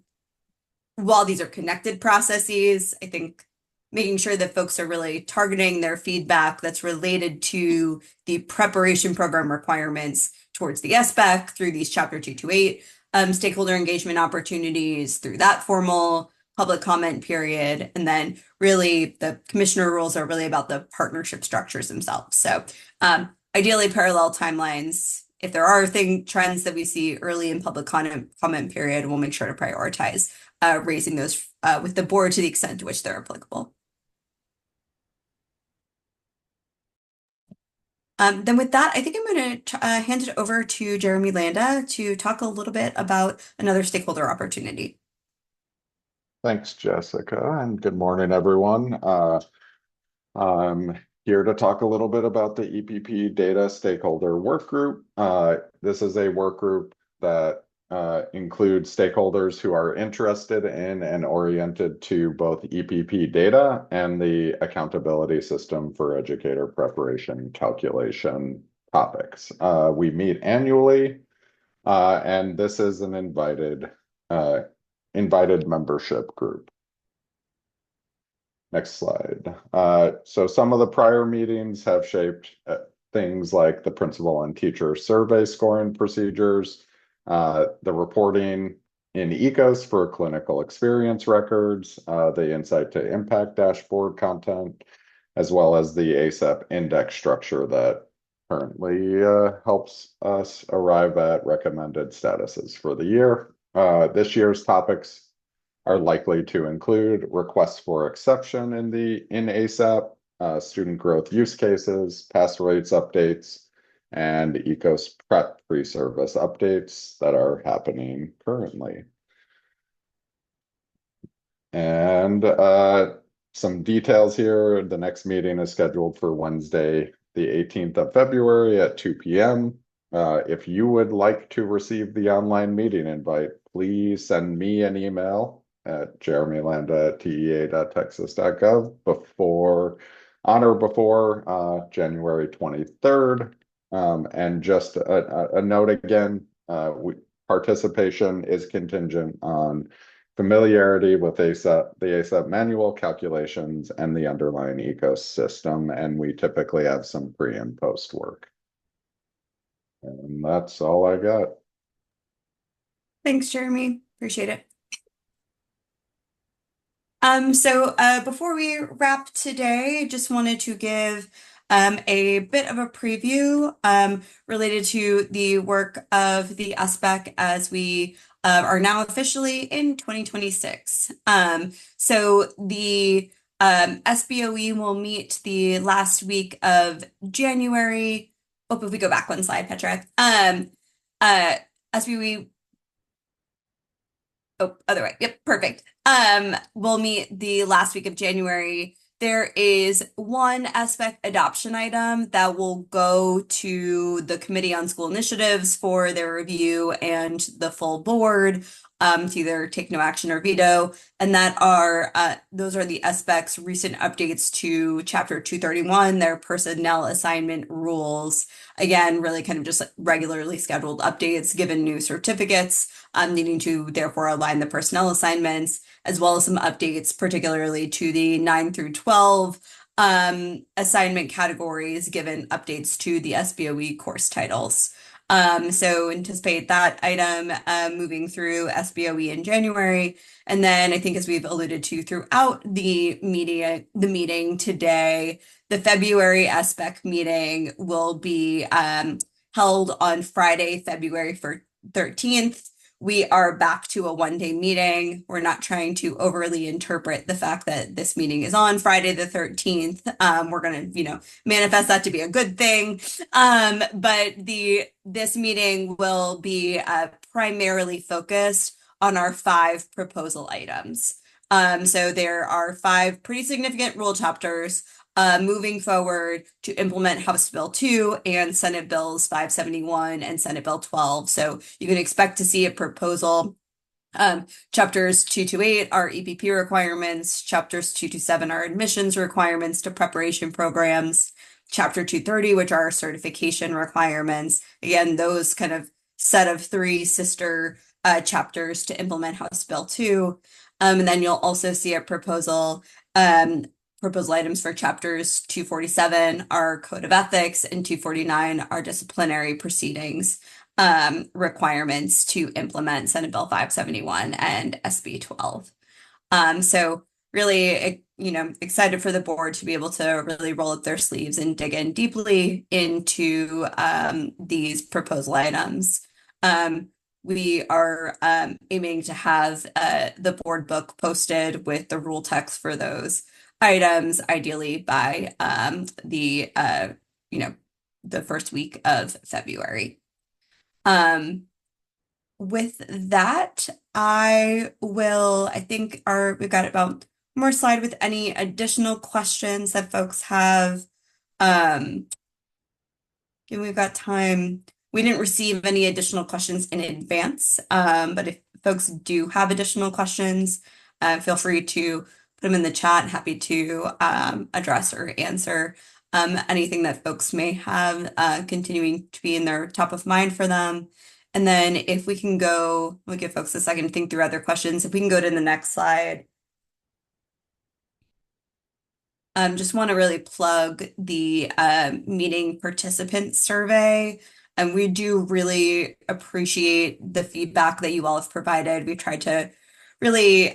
while these are connected processes, I think making sure that folks are really targeting their feedback that's related to the preparation program requirements towards the SBEC through these Chapter 228 stakeholder engagement opportunities through that formal public comment period. And then really the commissioner rules are really about the partnership structures themselves. So ideally parallel timelines. If there are trends that we see early in public comment period, we'll make sure to prioritize raising those with the board to the extent to which they're applicable. Then with that, I think I'm going to hand it over to Jeremy Landa to talk a little bit about another stakeholder opportunity. Thanks, Jessica, and good morning, everyone. I'm here to talk a little bit about the EPP Data Stakeholder Work Group. This is a work group that includes stakeholders who are interested in and oriented to both EPP data and the accountability system for educator preparation calculation topics. We meet annually, and this is an invited membership group. Next slide. So some of the prior meetings have shaped things like the principal and teacher survey scoring procedures, the reporting in ECOS for clinical experience records, the insight to impact dashboard content, as well as the ASAP index structure that currently helps us arrive at recommended statuses for the year. This year's topics are likely to include requests for exception in ASAP, student growth use cases, pass rates updates, and ECOS prep pre-service updates that are happening currently. And some details here. The next meeting is scheduled for Wednesday, the 18th of February at 2 p.m. If you would like to receive the online meeting invite, please send me an email at jeremylanda@tea.texas.gov on or before January 23rd. And just a note again, participation is contingent on familiarity with the ASAP manual calculations and the underlying ecosystem, and we typically have some pre and post work. And that's all I got. Thanks, Jeremy. Appreciate it. So before we wrap today, just wanted to give a bit of a preview related to the work of the SBEC as we are now officially in 2026. So the SBOE will meet the last week of January. Oh, if we go back one slide, Petra. SBOE. Oh, other way. Yep, perfect. We'll meet the last week of January. There is one SBEC adoption item that will go to the Committee on School Initiatives for their review and the full board to either take no action or veto. And those are the SBEC's recent updates to Chapter 231, their personnel assignment rules. Again, really kind of just regularly scheduled updates given new certificates, needing to therefore align the personnel assignments, as well as some updates, particularly to the 9 through 12 assignment categories, given updates to the SBOE course titles. So anticipate that item moving through SBOE in January. And then I think as we've alluded to throughout the meeting today, the February SBEC meeting will be held on Friday, February 13th. We are back to a one-day meeting. We're not trying to overly interpret the fact that this meeting is on Friday the 13th. We're going to, manifest that to be a good thing. But this meeting will be primarily focused on our 5 proposal items. So there are 5 pretty significant rule chapters moving forward to implement House Bill 2 and Senate Bills 571 and Senate Bill 12. So you can expect to see a proposal. Chapters 228 are EPP requirements. Chapters 227 are admissions requirements to preparation programs. Chapter 230, which are certification requirements. Again, those kind of set of three sister chapters to implement House Bill 2. And then you'll also see a proposal items for chapters 247 are code of ethics and 249 are disciplinary proceedings requirements to implement Senate Bill 571 and SB 12. So really, excited for the board to be able to really roll up their sleeves and dig in deeply into these proposal items. We are aiming to have the board book posted with the rule text for those items, ideally by the first week of February. With that, we've got about more slide with any additional questions that folks have. And we've got time. We didn't receive any additional questions in advance, but if folks do have additional questions, feel free to put them in the chat. Happy to address or answer anything that folks may have continuing to be in their top of mind for them. And then if we can go, we'll give folks a second to think through other questions. If we can go to the next slide. Just want to really plug the meeting participant survey. And we do really appreciate the feedback that you all have provided. We tried to really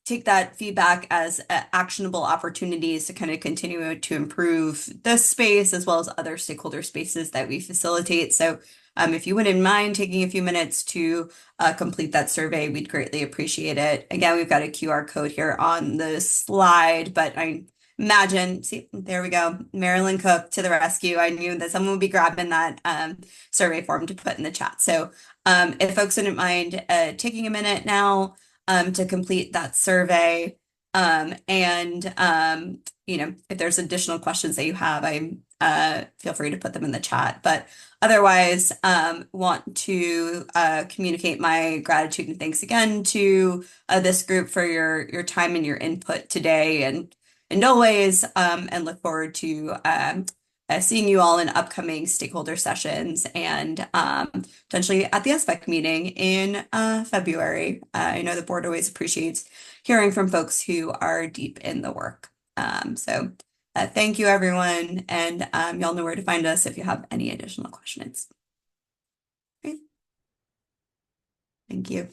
take that feedback as actionable opportunities to kind of continue to improve this space as well as other stakeholder spaces that we facilitate. So if you wouldn't mind taking a few minutes to complete that survey, we'd greatly appreciate it. Again, we've got a QR code here on the slide, but I imagine, see, there we go. Marilyn Cook to the rescue. I knew that someone would be grabbing that survey form to put in the chat. So if folks wouldn't mind taking a minute now to complete that survey. If there's additional questions that you have, feel free to put them in the chat. But otherwise, want to communicate my gratitude and thanks again to this group for your time and your input today and always, and look forward to seeing you all in upcoming stakeholder sessions and potentially at the SBEC meeting in February. I know the board always appreciates hearing from folks who are deep in the work. Thank you, everyone, and y'all know where to find us if you have any additional questions. Okay. Thank you.